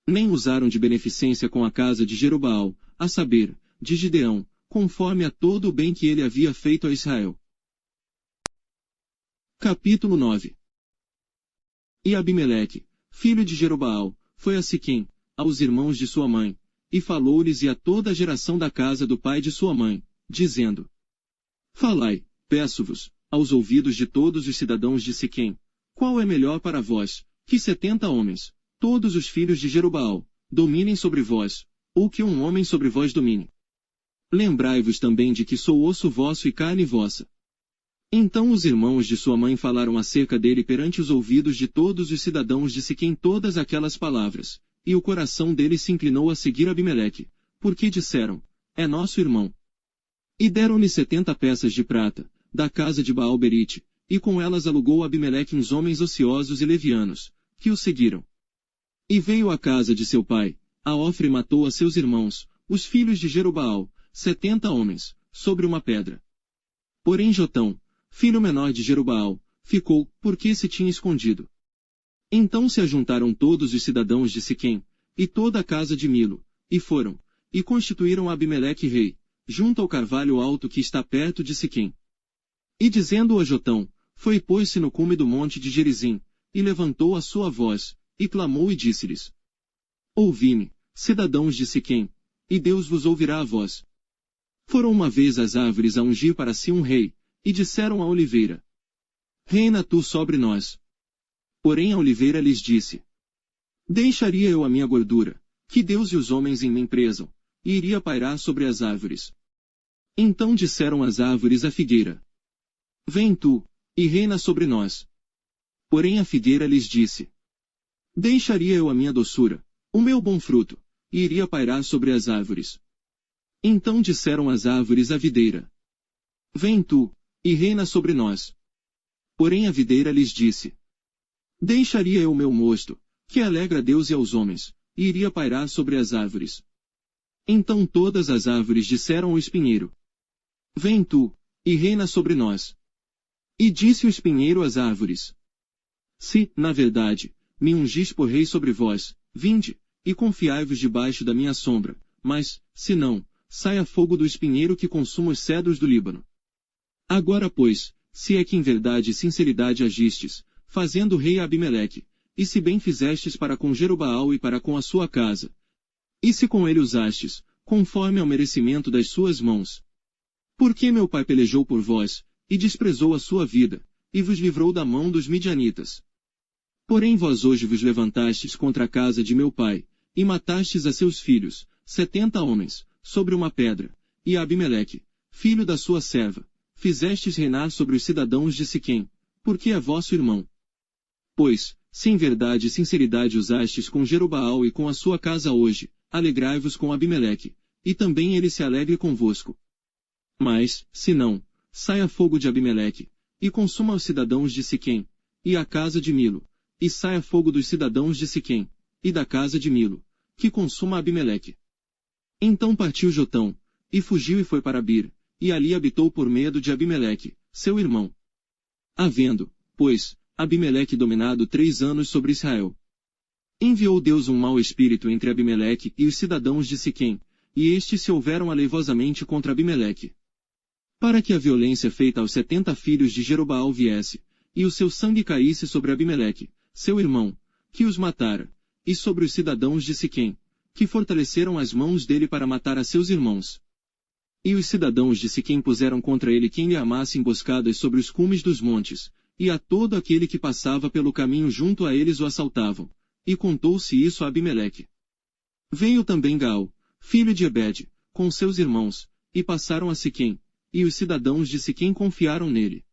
Nem usaram de beneficência com a casa de Jerobaal, a saber, de Gideão, conforme a todo o bem que ele havia feito a Israel. Capítulo 9. E Abimeleque, filho de Jerobaal, foi a Siquém, aos irmãos de sua mãe, e falou-lhes e a toda a geração da casa do pai de sua mãe, dizendo: Falai, peço-vos, aos ouvidos de todos os cidadãos de Siquém, qual é melhor para vós, que 70 homens, todos os filhos de Jerobaal, dominem sobre vós, ou que um homem sobre vós domine? Lembrai-vos também de que sou osso vosso e carne vossa. Então os irmãos de sua mãe falaram acerca dele perante os ouvidos de todos os cidadãos de Siquém todas aquelas palavras, e o coração dele se inclinou a seguir Abimeleque, porque disseram: É nosso irmão. E deram-lhe 70 peças de prata, da casa de Baal-Berite, e com elas alugou Abimeleque uns homens ociosos e levianos, que o seguiram. E veio à casa de seu pai, a Ofra e matou a seus irmãos, os filhos de Jerobaal, 70 homens, sobre uma pedra. Porém Jotão, filho menor de Jerobaal, ficou, porque se tinha escondido. Então se ajuntaram todos os cidadãos de Siquém, e toda a casa de Milo, e foram, e constituíram Abimeleque rei, junto ao carvalho alto que está perto de Siquém. E dizendo a Jotão, foi pôs-se no cume do monte de Gerizim, e levantou a sua voz, e clamou e disse-lhes: Ouvi-me, cidadãos de Siquém, e Deus vos ouvirá a voz. Foram uma vez as árvores a ungir para si um rei, e disseram à oliveira: Reina tu sobre nós. Porém a oliveira lhes disse: Deixaria eu a minha gordura, que Deus e os homens em mim prezam, e iria pairar sobre as árvores. Então disseram as árvores à figueira: Vem tu, e reina sobre nós. Porém a figueira lhes disse: Deixaria eu a minha doçura, o meu bom fruto, e iria pairar sobre as árvores. Então disseram as árvores à videira: Vem tu, e reina sobre nós. Porém a videira lhes disse: Deixaria eu o meu mosto, que alegra a Deus e aos homens, e iria pairar sobre as árvores. Então todas as árvores disseram ao espinheiro: Vem tu, e reina sobre nós. E disse o espinheiro às árvores: Se, na verdade, me ungis por rei sobre vós, vinde, e confiai-vos debaixo da minha sombra, mas, se não, saia fogo do espinheiro que consuma os cedros do Líbano. Agora pois, se é que em verdade e sinceridade agistes, fazendo rei Abimeleque, e se bem fizestes para com Jerobaal e para com a sua casa, e se com ele usastes, conforme ao merecimento das suas mãos. Porque meu pai pelejou por vós, e desprezou a sua vida, e vos livrou da mão dos midianitas. Porém vós hoje vos levantastes contra a casa de meu pai, e matastes a seus filhos, 70 homens, sobre uma pedra, e a Abimeleque, filho da sua serva, fizestes reinar sobre os cidadãos de Siquém, porque é vosso irmão. Pois, se em verdade e sinceridade usastes com Jerobaal e com a sua casa hoje, alegrai-vos com Abimeleque, e também ele se alegre convosco. Mas, se não, saia fogo de Abimeleque, e consuma os cidadãos de Siquém, e a casa de Milo, e saia fogo dos cidadãos de Siquém, e da casa de Milo, que consuma Abimeleque. Então partiu Jotão, e fugiu e foi para Bir, e ali habitou por medo de Abimeleque, seu irmão. Havendo, pois, Abimeleque dominado 3 anos sobre Israel, enviou Deus um mau espírito entre Abimeleque e os cidadãos de Siquém, e estes se houveram aleivosamente contra Abimeleque. Para que a violência feita aos 70 filhos de Jerobaal viesse, e o seu sangue caísse sobre Abimeleque, seu irmão, que os matara, e sobre os cidadãos de Siquém, que fortaleceram as mãos dele para matar a seus irmãos. E os cidadãos de Siquém puseram contra ele quem lhe armasse emboscadas sobre os cumes dos montes, e a todo aquele que passava pelo caminho junto a eles o assaltavam. E contou-se isso a Abimeleque. Veio também Gaal, filho de Ebede, com seus irmãos, e passaram a Siquém, e os cidadãos de Siquém confiaram nele.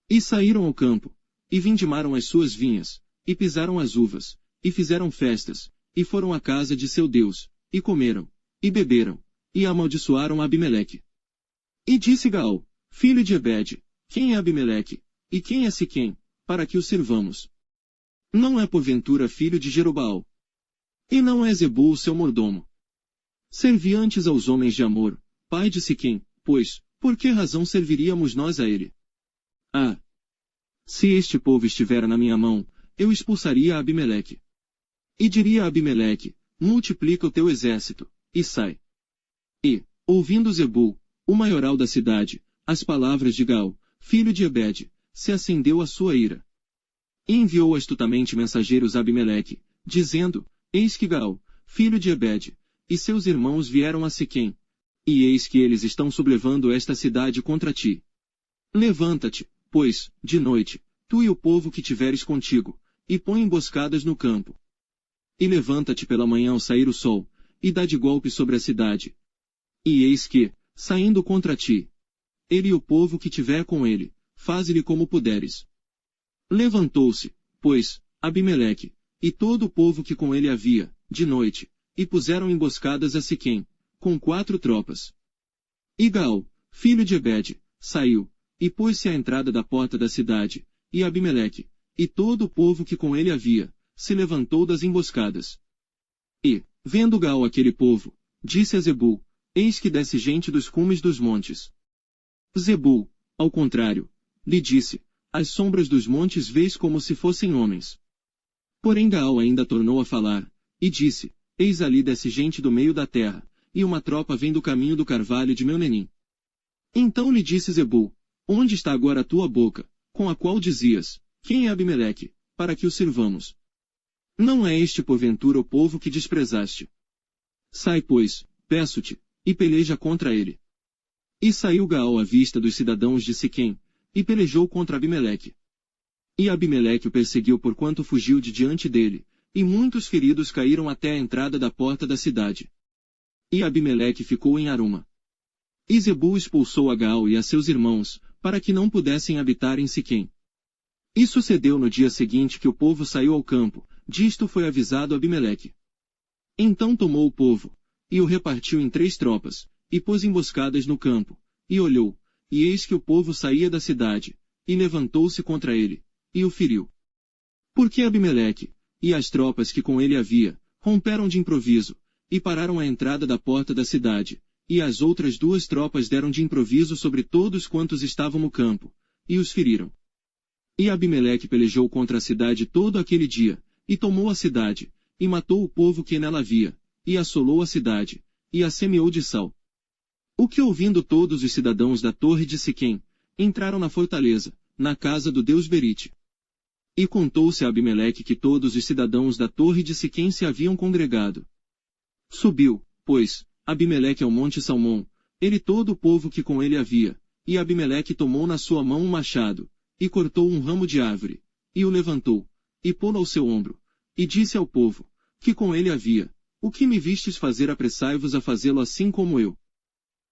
E saíram ao campo, e vindimaram as suas vinhas, e pisaram as uvas, e fizeram festas, e foram à casa de seu Deus, e comeram, e beberam, e amaldiçoaram Abimeleque. E disse Gaal, filho de Ebede, quem é Abimeleque, e quem é Siquém, para que o sirvamos? Não é porventura filho de Jerobaal? E não é Zebul seu mordomo? Servi antes aos homens de Amor, pai de Siquém, pois, por que razão serviríamos nós a ele? Ah! Se este povo estivera na minha mão, eu expulsaria a Abimeleque. E diria a Abimeleque, multiplica o teu exército, e sai. E, ouvindo Zebul, o maioral da cidade, as palavras de Gaal, filho de Ebede, se acendeu a sua ira. E enviou astutamente mensageiros a Abimeleque, dizendo, eis que Gaal, filho de Ebede, e seus irmãos vieram a Siquém, e eis que eles estão sublevando esta cidade contra ti. Levanta-te, pois, de noite, tu e o povo que tiveres contigo, e põe emboscadas no campo. E levanta-te pela manhã ao sair o sol, e dá de golpe sobre a cidade. E eis que, saindo contra ti, ele e o povo que tiver com ele, faze-lhe como puderes. Levantou-se, pois, Abimeleque, e todo o povo que com ele havia, de noite, e puseram emboscadas a Siquém, com 4 tropas. E Gaal, filho de Ebede, saiu, e pôs-se à entrada da porta da cidade, e Abimeleque, e todo o povo que com ele havia, se levantou das emboscadas. E, vendo Gaal aquele povo, disse a Zebul, eis que desce gente dos cumes dos montes. Zebul, ao contrário, lhe disse, as sombras dos montes vês como se fossem homens. Porém Gaal ainda tornou a falar, e disse, eis ali desce gente do meio da terra, e uma tropa vem do caminho do carvalho de Meunenim. Então lhe disse Zebul, onde está agora a tua boca, com a qual dizias, quem é Abimeleque, para que o sirvamos? Não é este porventura o povo que desprezaste? Sai pois, peço-te, e peleja contra ele. E saiu Gaal à vista dos cidadãos de Siquém, e pelejou contra Abimeleque. E Abimeleque o perseguiu porquanto fugiu de diante dele, e muitos feridos caíram até a entrada da porta da cidade. E Abimeleque ficou em Aruma. E Zebul expulsou a Gaal e a seus irmãos, para que não pudessem habitar em Siquém. E sucedeu no dia seguinte que o povo saiu ao campo, disto foi avisado Abimeleque. Então tomou o povo, e o repartiu em 3 tropas, e pôs emboscadas no campo, e olhou, e eis que o povo saía da cidade, e levantou-se contra ele, e o feriu. Porque Abimeleque, e as tropas que com ele havia, romperam de improviso, e pararam à entrada da porta da cidade, e as outras 2 tropas deram de improviso sobre todos quantos estavam no campo, e os feriram. E Abimeleque pelejou contra a cidade todo aquele dia, e tomou a cidade, e matou o povo que nela havia, e assolou a cidade, e a semeou de sal. O que ouvindo todos os cidadãos da torre de Siquém, entraram na fortaleza, na casa do deus Berite. E contou-se a Abimeleque que todos os cidadãos da torre de Siquém se haviam congregado. Subiu, pois, Abimeleque ao monte Salmão, ele todo o povo que com ele havia, e Abimeleque tomou na sua mão um machado, e cortou um ramo de árvore, e o levantou, e pô-lo ao seu ombro, e disse ao povo, que com ele havia, o que me vistes fazer apressai-vos a fazê-lo assim como eu.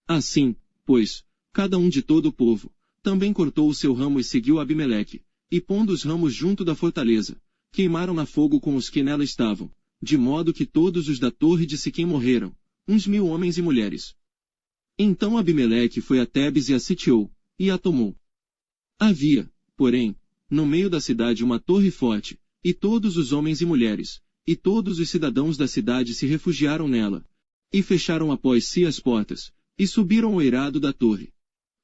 Assim, pois, cada um de todo o povo, também cortou o seu ramo e seguiu Abimeleque, e pondo os ramos junto da fortaleza, queimaram na fogo com os que nela estavam, de modo que todos os da torre de Siquém morreram, uns 1000 homens e mulheres. Então Abimeleque foi a Tebes e a sitiou, e a tomou. Havia, porém, no meio da cidade uma torre forte, e todos os homens e mulheres, e todos os cidadãos da cidade se refugiaram nela, e fecharam após si as portas, e subiram ao eirado da torre.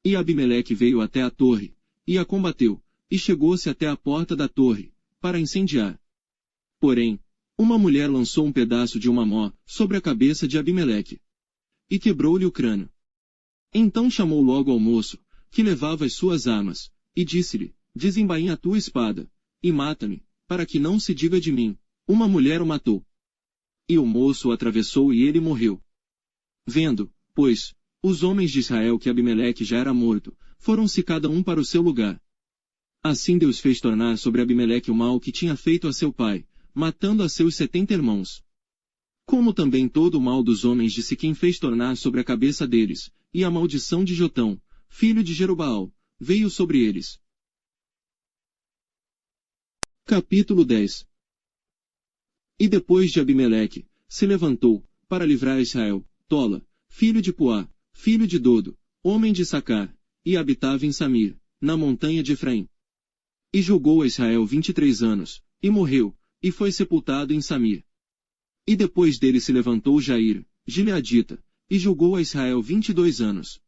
E Abimeleque veio até a torre, e a combateu, e chegou-se até a porta da torre, para incendiar. Porém, uma mulher lançou um pedaço de uma mó sobre a cabeça de Abimeleque, e quebrou-lhe o crânio. Então chamou logo ao moço, que levava as suas armas, e disse-lhe, desembainha a tua espada, e mata-me, para que não se diga de mim, uma mulher o matou. E o moço o atravessou e ele morreu. Vendo, pois, os homens de Israel que Abimeleque já era morto, foram-se cada um para o seu lugar. Assim Deus fez tornar sobre Abimeleque o mal que tinha feito a seu pai, matando a seus 70 irmãos. Como também todo o mal dos homens de Siquém fez tornar sobre a cabeça deles, e a maldição de Jotão, filho de Jerubaal, veio sobre eles. Capítulo 10. E depois de Abimeleque, se levantou, para livrar Israel, Tola, filho de Puá, filho de Dodo, homem de Sacar, e habitava em Samir, na montanha de Efraim. E julgou a Israel 23 anos, e morreu, e foi sepultado em Samir. E depois dele se levantou Jair, gileadita, e julgou a Israel 22 anos.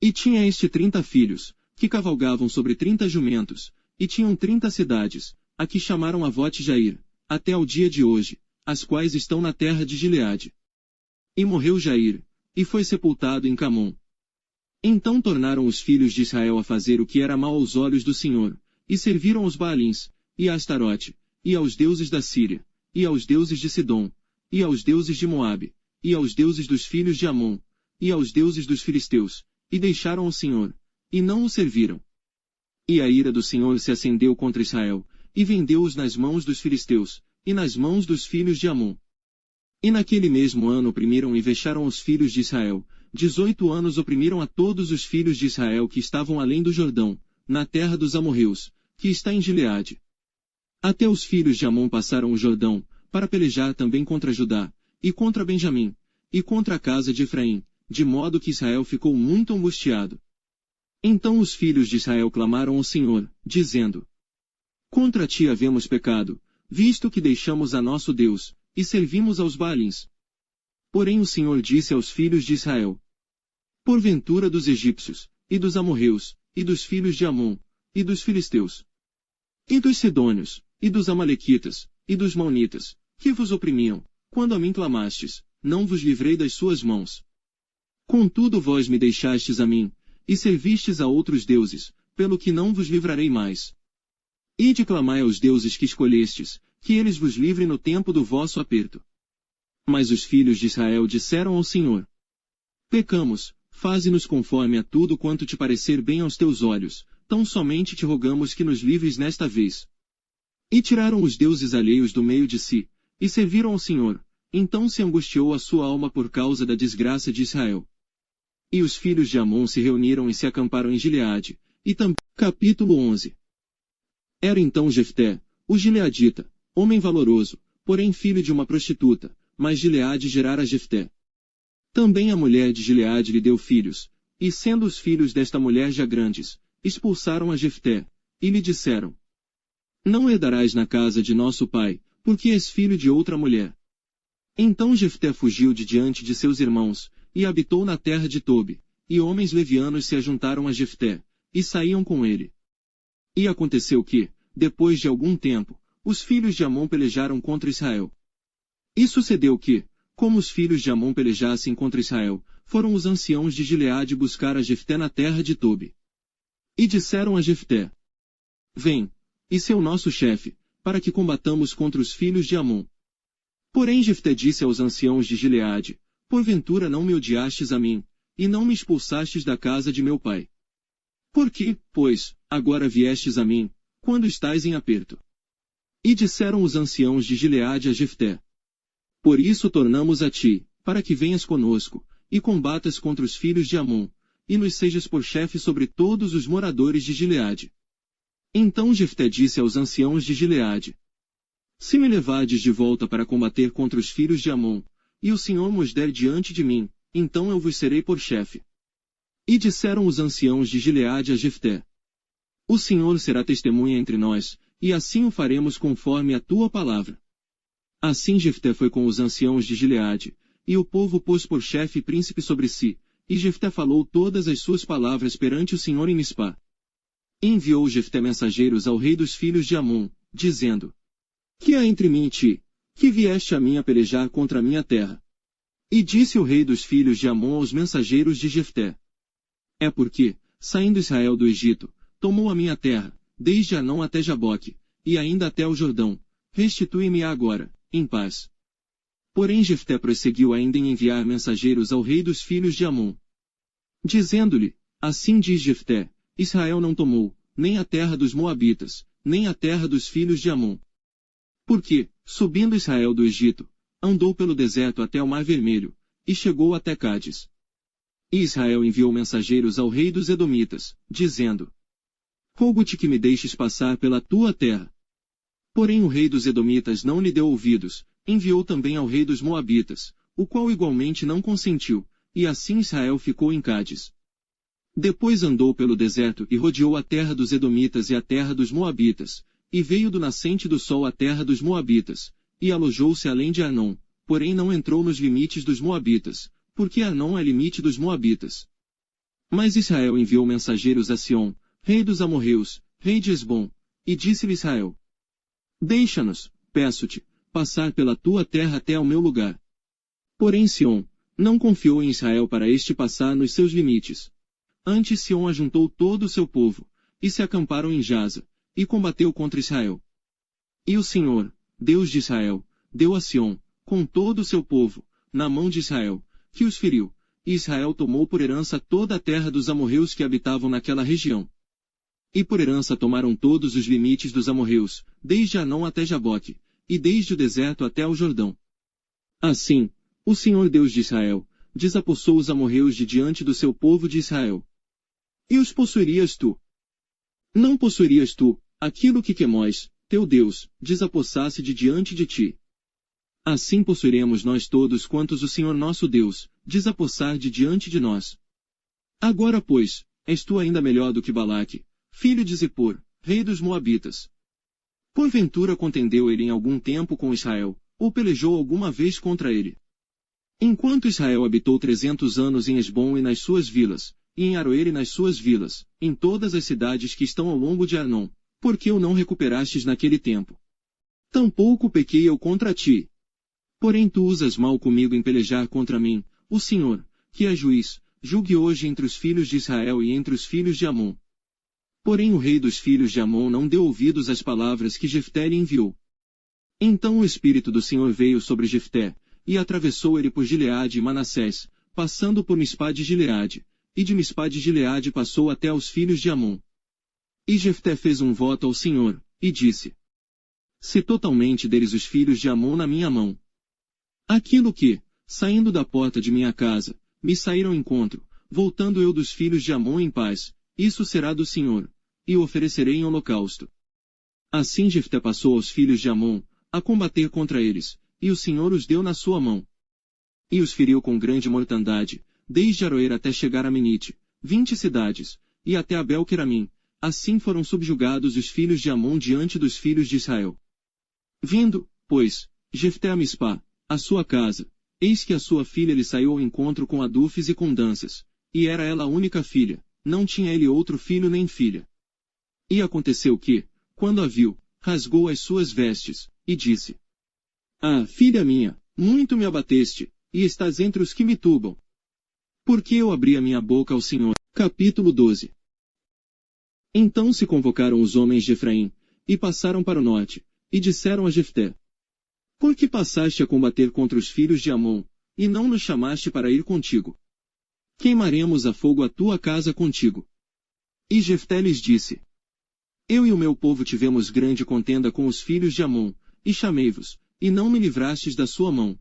E tinha este 30 filhos, que cavalgavam sobre 30 jumentos, e tinham 30 cidades, a que chamaram Avote Jair, até ao dia de hoje, as quais estão na terra de Gileade. E morreu Jair, e foi sepultado em Camom. Então tornaram os filhos de Israel a fazer o que era mal aos olhos do Senhor, e serviram aos Baalins, e a Astarote, e aos deuses da Síria, e aos deuses de Sidom, e aos deuses de Moabe, e aos deuses dos filhos de Amon, e aos deuses dos filisteus, e deixaram o Senhor, e não o serviram. E a ira do Senhor se acendeu contra Israel, e vendeu-os nas mãos dos filisteus, e nas mãos dos filhos de Amon. E naquele mesmo ano oprimiram e vexaram os filhos de Israel, 18 anos oprimiram a todos os filhos de Israel que estavam além do Jordão, na terra dos amorreus, que está em Gileade. Até os filhos de Amon passaram o Jordão, para pelejar também contra Judá, e contra Benjamim, e contra a casa de Efraim, de modo que Israel ficou muito angustiado. Então os filhos de Israel clamaram ao Senhor, dizendo: Contra ti havemos pecado, visto que deixamos a nosso Deus, e servimos aos Baalins. Porém o Senhor disse aos filhos de Israel: Porventura dos egípcios, e dos amorreus, e dos filhos de Amon, e dos filisteus, e dos sidônios, e dos amalequitas, e dos maonitas, que vos oprimiam, quando a mim clamastes, não vos livrei das suas mãos. Contudo vós me deixastes a mim, e servistes a outros deuses, pelo que não vos livrarei mais. Ide clamai aos deuses que escolhestes, que eles vos livrem no tempo do vosso aperto. Mas os filhos de Israel disseram ao Senhor: Pecamos, faze-nos conforme a tudo quanto te parecer bem aos teus olhos, tão somente te rogamos que nos livres nesta vez. E tiraram os deuses alheios do meio de si, e serviram ao Senhor, então se angustiou a sua alma por causa da desgraça de Israel. E os filhos de Amon se reuniram e se acamparam em Gileade, e também. Capítulo 11. Era então Jefté, o gileadita, homem valoroso, porém filho de uma prostituta, mas Gileade gerara Jefté. Também a mulher de Gileade lhe deu filhos, e sendo os filhos desta mulher já grandes, expulsaram a Jefté, e lhe disseram: Não herdarás na casa de nosso pai, porque és filho de outra mulher. Então Jefté fugiu de diante de seus irmãos, e habitou na terra de Tobi, e homens levianos se ajuntaram a Jefté, e saíam com ele. E aconteceu que, depois de algum tempo, os filhos de Amon pelejaram contra Israel. E sucedeu que, como os filhos de Amon pelejassem contra Israel, foram os anciãos de Gileade buscar a Jefté na terra de Tobi. E disseram a Jefté: Vem, e seu nosso chefe, para que combatamos contra os filhos de Amon. Porém Jefté disse aos anciãos de Gileade: Porventura não me odiastes a mim, e não me expulsastes da casa de meu pai? Por que, pois, agora viestes a mim, quando estais em aperto? E disseram os anciãos de Gileade a Jefté: Por isso tornamos a ti, para que venhas conosco, e combatas contra os filhos de Amon, e nos sejas por chefe sobre todos os moradores de Gileade. Então Jefté disse aos anciãos de Gileade: Se me levardes de volta para combater contra os filhos de Amon, e o Senhor vos der diante de mim, então eu vos serei por chefe. E disseram os anciãos de Gileade a Jefté: O Senhor será testemunha entre nós, e assim o faremos conforme a tua palavra. Assim Jefté foi com os anciãos de Gileade, e o povo pôs por chefe e príncipe sobre si, e Jefté falou todas as suas palavras perante o Senhor em Mispá. E enviou Jefté mensageiros ao rei dos filhos de Amon, dizendo: Que há entre mim e ti, que vieste a mim a pelejar contra a minha terra? E disse o rei dos filhos de Amon aos mensageiros de Jefté: É porque, saindo Israel do Egito, tomou a minha terra, desde Anão até Jaboque, e ainda até o Jordão. Restitui-me agora, em paz. Porém Jefté prosseguiu ainda em enviar mensageiros ao rei dos filhos de Amon, dizendo-lhe: Assim diz Jefté: Israel não tomou, nem a terra dos Moabitas, nem a terra dos filhos de Amon. Porque, subindo Israel do Egito, andou pelo deserto até o Mar Vermelho, e chegou até Cádiz. E Israel enviou mensageiros ao rei dos Edomitas, dizendo: Rogo-te que me deixes passar pela tua terra. Porém o rei dos Edomitas não lhe deu ouvidos, enviou também ao rei dos Moabitas, o qual igualmente não consentiu, e assim Israel ficou em Cádiz. Depois andou pelo deserto e rodeou a terra dos Edomitas e a terra dos Moabitas, e veio do nascente do sol à terra dos Moabitas, e alojou-se além de Arnon, porém não entrou nos limites dos Moabitas, porque Arnon é limite dos Moabitas. Mas Israel enviou mensageiros a Sion, rei dos amorreus, rei de Hesbom, e disse-lhe Israel: Deixa-nos, peço-te, passar pela tua terra até ao meu lugar. Porém Sion não confiou em Israel para este passar nos seus limites. Antes Sion ajuntou todo o seu povo, e se acamparam em Jaza, e combateu contra Israel. E o Senhor, Deus de Israel, deu a Sion, com todo o seu povo, na mão de Israel, que os feriu, e Israel tomou por herança toda a terra dos amorreus que habitavam naquela região. E por herança tomaram todos os limites dos amorreus, desde Arnon até Jaboque, e desde o deserto até ao Jordão. Assim, o Senhor Deus de Israel, desapossou os amorreus de diante do seu povo de Israel. E os possuirias tu? Não possuirias tu aquilo que Quemós, teu Deus, desapossasse de diante de ti? Assim possuiremos nós todos quantos o Senhor nosso Deus desapossar de diante de nós. Agora, pois, és tu ainda melhor do que Balaque, filho de Zippor, rei dos Moabitas. Porventura contendeu ele em algum tempo com Israel, ou pelejou alguma vez contra ele? Enquanto Israel habitou 300 anos em Hesbom e nas suas vilas, e em Aroer e nas suas vilas, em todas as cidades que estão ao longo de Arnon, por que o não recuperastes naquele tempo? Tampouco pequei eu contra ti. Porém tu usas mal comigo em pelejar contra mim, o Senhor, que é juiz, julgue hoje entre os filhos de Israel e entre os filhos de Amon. Porém o rei dos filhos de Amon não deu ouvidos às palavras que Jefté lhe enviou. Então o Espírito do Senhor veio sobre Jefté, e atravessou ele por Gileade e Manassés, passando por Mispá de Gileade, e de Mispá de Gileade passou até aos filhos de Amon. E Jefté fez um voto ao Senhor, e disse: Se totalmente deres os filhos de Amon na minha mão. Aquilo que, saindo da porta de minha casa, me saíram ao encontro, voltando eu dos filhos de Amon em paz, isso será do Senhor, e o oferecerei em holocausto. Assim Jefté passou aos filhos de Amon, a combater contra eles, e o Senhor os deu na sua mão. E os feriu com grande mortandade, desde Aroer até chegar a Menite, 20 cidades, e até Abel-Queramim. Assim foram subjugados os filhos de Amon diante dos filhos de Israel. Vindo, pois, Jefté a Mispá, a sua casa, eis que a sua filha lhe saiu ao encontro com adufes e com danças, e era ela a única filha, não tinha ele outro filho nem filha. E aconteceu que, quando a viu, rasgou as suas vestes, e disse: Ah, filha minha, muito me abateste, e estás entre os que me tubam. Porque eu abri a minha boca ao Senhor. Capítulo 12. Então se convocaram os homens de Efraim, e passaram para o norte, e disseram a Jefté: Por que passaste a combater contra os filhos de Amon, e não nos chamaste para ir contigo? Queimaremos a fogo a tua casa contigo. E Jefté lhes disse: Eu e o meu povo tivemos grande contenda com os filhos de Amon, e chamei-vos, e não me livrastes da sua mão.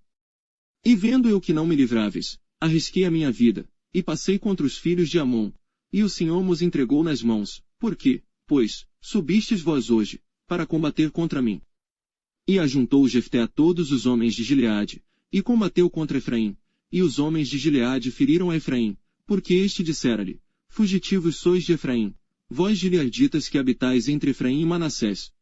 E vendo eu que não me livráveis, arrisquei a minha vida, e passei contra os filhos de Amon, e o Senhor nos entregou nas mãos, porque, pois, subistes vós hoje, para combater contra mim. E ajuntou Jefté a todos os homens de Gileade, e combateu contra Efraim, e os homens de Gileade feriram a Efraim, porque este dissera-lhe: Fugitivos sois de Efraim, vós gileaditas que habitais entre Efraim e Manassés.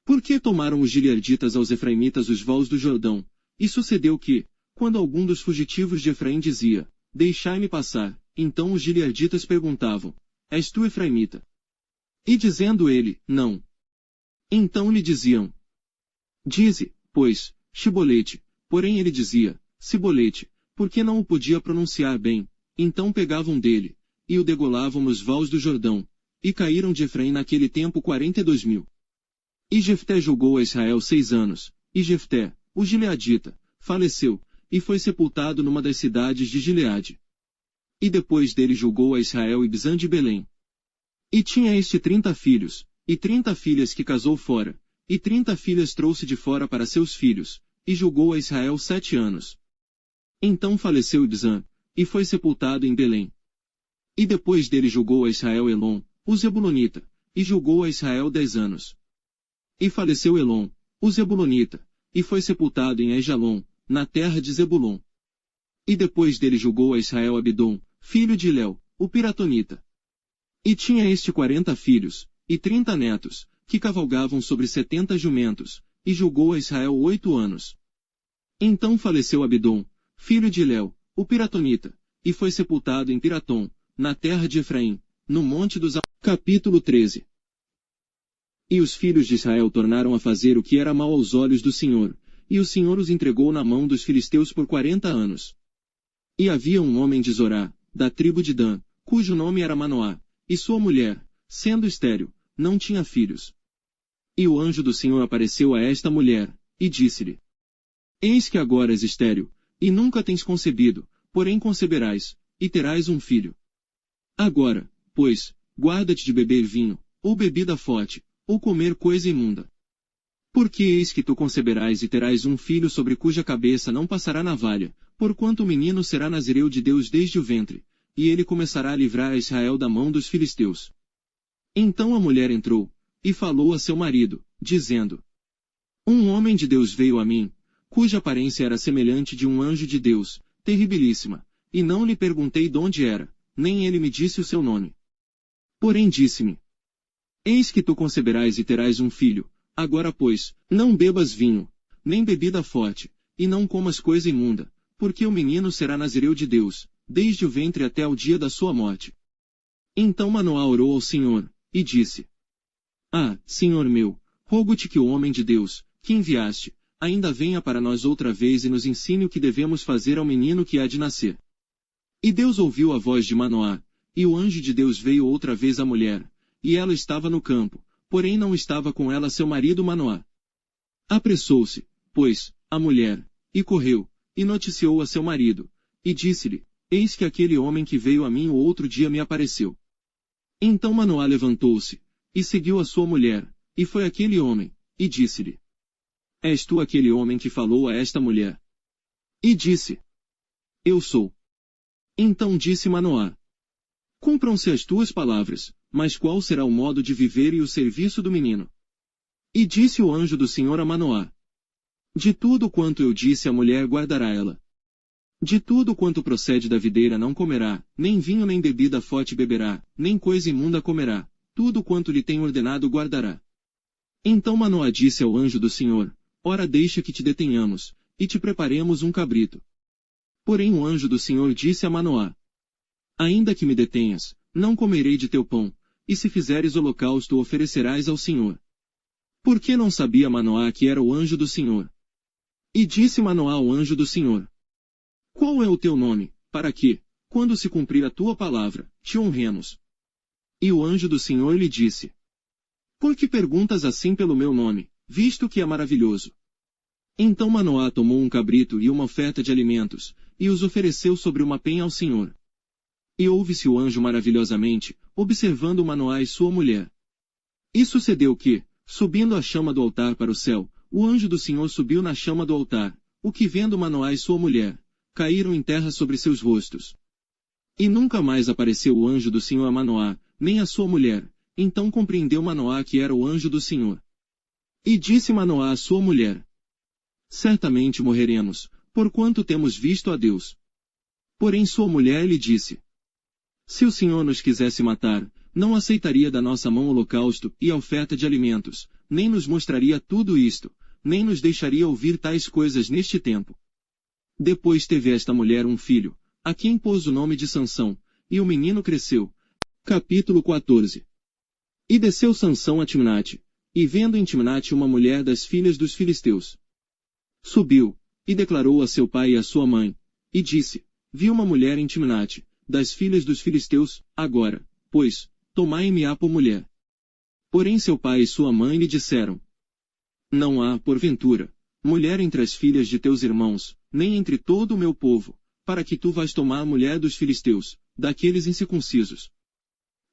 Por que tomaram os gileaditas aos efraimitas os vales do Jordão? E sucedeu que, quando algum dos fugitivos de Efraim dizia: Deixai-me passar, então os gileaditas perguntavam: És tu efraimita? E dizendo ele: Não. Então lhe diziam: Dize, pois, Shibolete. Porém ele dizia: Sibolete, porque não o podia pronunciar bem. Então pegavam dele, e o degolavam nos vales do Jordão, e caíram de Efraim naquele tempo 42.000. E Jefté julgou a Israel 6 anos, e Jefté, o gileadita, faleceu, e foi sepultado numa das cidades de Gileade. E depois dele julgou a Israel Ibzan de Belém. E tinha este 30 filhos, e 30 filhas que casou fora, e 30 filhas trouxe de fora para seus filhos, e julgou a Israel 7 anos. Então faleceu Ibzan, e foi sepultado em Belém. E depois dele julgou a Israel Elon, o Zebulonita, e julgou a Israel 10 anos. E faleceu Elon, o Zebulonita, e foi sepultado em Aijalon, na terra de Zebulon. E depois dele julgou a Israel Abidom, filho de Hilel, o Piratonita. E tinha este 40 filhos, e 30 netos, que cavalgavam sobre 70 jumentos, e julgou a Israel 8 anos. Então faleceu Abidom, filho de Hilel, o Piratonita, e foi sepultado em Piratom, na terra de Efraim, no monte dos Capítulo 13. E os filhos de Israel tornaram a fazer o que era mal aos olhos do Senhor, e o Senhor os entregou na mão dos filisteus por 40 anos. E havia um homem de Zorá, da tribo de Dan, cujo nome era Manoá, e sua mulher, sendo estéril, não tinha filhos. E o anjo do Senhor apareceu a esta mulher, e disse-lhe: Eis que agora és estéril, e nunca tens concebido, porém conceberás, e terás um filho. Agora, pois, guarda-te de beber vinho, ou bebida forte, ou comer coisa imunda. Porque eis que tu conceberás e terás um filho sobre cuja cabeça não passará navalha, porquanto o menino será nazireu de Deus desde o ventre, e ele começará a livrar a Israel da mão dos filisteus. Então a mulher entrou, e falou a seu marido, dizendo: Um homem de Deus veio a mim, cuja aparência era semelhante de um anjo de Deus, terribilíssima, e não lhe perguntei donde era, nem ele me disse o seu nome. Porém disse-me: Eis que tu conceberás e terás um filho, agora pois, não bebas vinho, nem bebida forte, e não comas coisa imunda, porque o menino será nazireu de Deus, desde o ventre até ao dia da sua morte. Então Manoá orou ao Senhor, e disse: Ah, Senhor meu, rogo-te que o homem de Deus, que enviaste, ainda venha para nós outra vez e nos ensine o que devemos fazer ao menino que há de nascer. E Deus ouviu a voz de Manoá, e o anjo de Deus veio outra vez à mulher, e ela estava no campo, porém não estava com ela seu marido Manoá. Apressou-se, pois, a mulher, e correu, e noticiou a seu marido, e disse-lhe: Eis que aquele homem que veio a mim o outro dia me apareceu. Então Manoá levantou-se, e seguiu a sua mulher, e foi aquele homem, e disse-lhe: És tu aquele homem que falou a esta mulher? E disse: Eu sou. Então disse Manoá: Cumpram-se as tuas palavras, mas qual será o modo de viver e o serviço do menino? E disse o anjo do Senhor a Manoá: De tudo quanto eu disse a mulher guardará ela. De tudo quanto procede da videira não comerá, nem vinho nem bebida forte beberá, nem coisa imunda comerá, tudo quanto lhe tem ordenado guardará. Então Manoá disse ao anjo do Senhor: Ora deixa que te detenhamos, e te preparemos um cabrito. Porém o anjo do Senhor disse a Manoá: Ainda que me detenhas, não comerei de teu pão, e se fizeres holocausto oferecerás ao Senhor. Porque não sabia Manoá que era o anjo do Senhor. E disse Manoá ao anjo do Senhor: Qual é o teu nome, para que, quando se cumprir a tua palavra, te honremos? E o anjo do Senhor lhe disse: Por que perguntas assim pelo meu nome, visto que é maravilhoso? Então Manoá tomou um cabrito e uma oferta de alimentos, e os ofereceu sobre uma penha ao Senhor. E ouve-se o anjo maravilhosamente, observando Manoá e sua mulher. E sucedeu que, subindo a chama do altar para o céu, o anjo do Senhor subiu na chama do altar, o que vendo Manoá e sua mulher, caíram em terra sobre seus rostos. E nunca mais apareceu o anjo do Senhor a Manoá, nem a sua mulher, então compreendeu Manoá que era o anjo do Senhor. E disse Manoá à sua mulher: Certamente morreremos, porquanto temos visto a Deus. Porém sua mulher lhe disse: Se o Senhor nos quisesse matar, não aceitaria da nossa mão holocausto e a oferta de alimentos, nem nos mostraria tudo isto, nem nos deixaria ouvir tais coisas neste tempo. Depois teve esta mulher um filho, a quem pôs o nome de Sansão, e o menino cresceu. Capítulo 14. E desceu Sansão a Timnate, e vendo em Timnate uma mulher das filhas dos filisteus, subiu, e declarou a seu pai e a sua mãe, e disse: Vi uma mulher em Timnate, das filhas dos filisteus, agora, pois, tomai-me-a por mulher. Porém seu pai e sua mãe lhe disseram: Não há, porventura, mulher entre as filhas de teus irmãos, nem entre todo o meu povo, para que tu vás tomar a mulher dos filisteus, daqueles incircuncisos.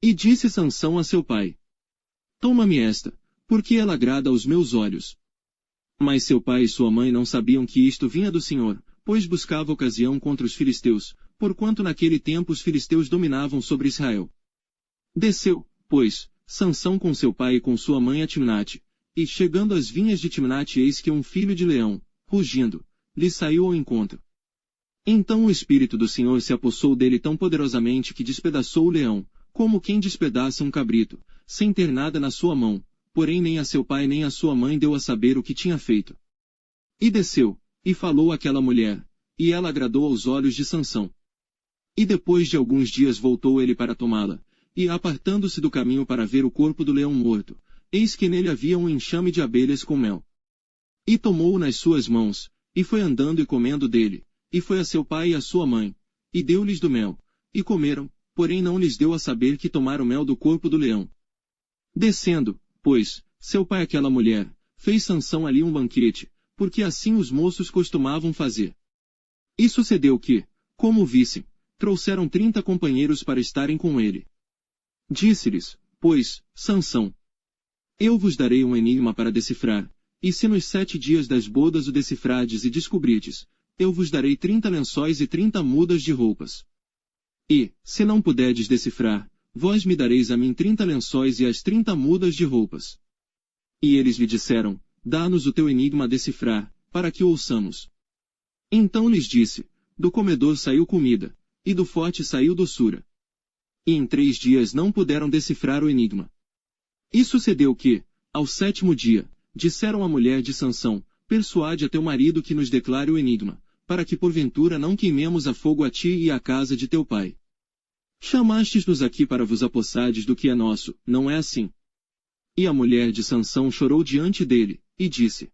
E disse Sansão a seu pai: Toma-me esta, porque ela agrada aos meus olhos. Mas seu pai e sua mãe não sabiam que isto vinha do Senhor, pois buscava ocasião contra os filisteus, porquanto naquele tempo os filisteus dominavam sobre Israel. Desceu, pois, Sansão com seu pai e com sua mãe a Timnate, e chegando às vinhas de Timnate eis que um filho de leão, rugindo, lhe saiu ao encontro. Então o Espírito do Senhor se apossou dele tão poderosamente que despedaçou o leão, como quem despedaça um cabrito, sem ter nada na sua mão, porém nem a seu pai nem a sua mãe deu a saber o que tinha feito. E desceu, e falou àquela mulher, e ela agradou aos olhos de Sansão. E depois de alguns dias voltou ele para tomá-la, e apartando-se do caminho para ver o corpo do leão morto, eis que nele havia um enxame de abelhas com mel. E tomou-o nas suas mãos, e foi andando e comendo dele, e foi a seu pai e a sua mãe, e deu-lhes do mel, e comeram, porém não lhes deu a saber que tomaram mel do corpo do leão. Descendo, pois, seu pai àquela mulher, fez Sansão ali um banquete, porque assim os moços costumavam fazer. E sucedeu que, como vissem, trouxeram 30 companheiros para estarem com ele. Disse-lhes, pois, Sansão: Eu vos darei um enigma para decifrar, e se nos 7 dias das bodas o decifrardes e descobrirdes, eu vos darei 30 lençóis e 30 mudas de roupas. E, se não puderdes decifrar, vós me dareis a mim 30 lençóis e as 30 mudas de roupas. E eles lhe disseram: Dá-nos o teu enigma a decifrar, para que o ouçamos. Então lhes disse: Do comedor saiu comida, e do forte saiu doçura. E em 3 dias não puderam decifrar o enigma. E sucedeu que, ao 7º dia, disseram à mulher de Sansão: Persuade a teu marido que nos declare o enigma, para que porventura não queimemos a fogo a ti e à casa de teu pai. Chamastes-nos aqui para vos apossardes do que é nosso, não é assim? E a mulher de Sansão chorou diante dele, e disse: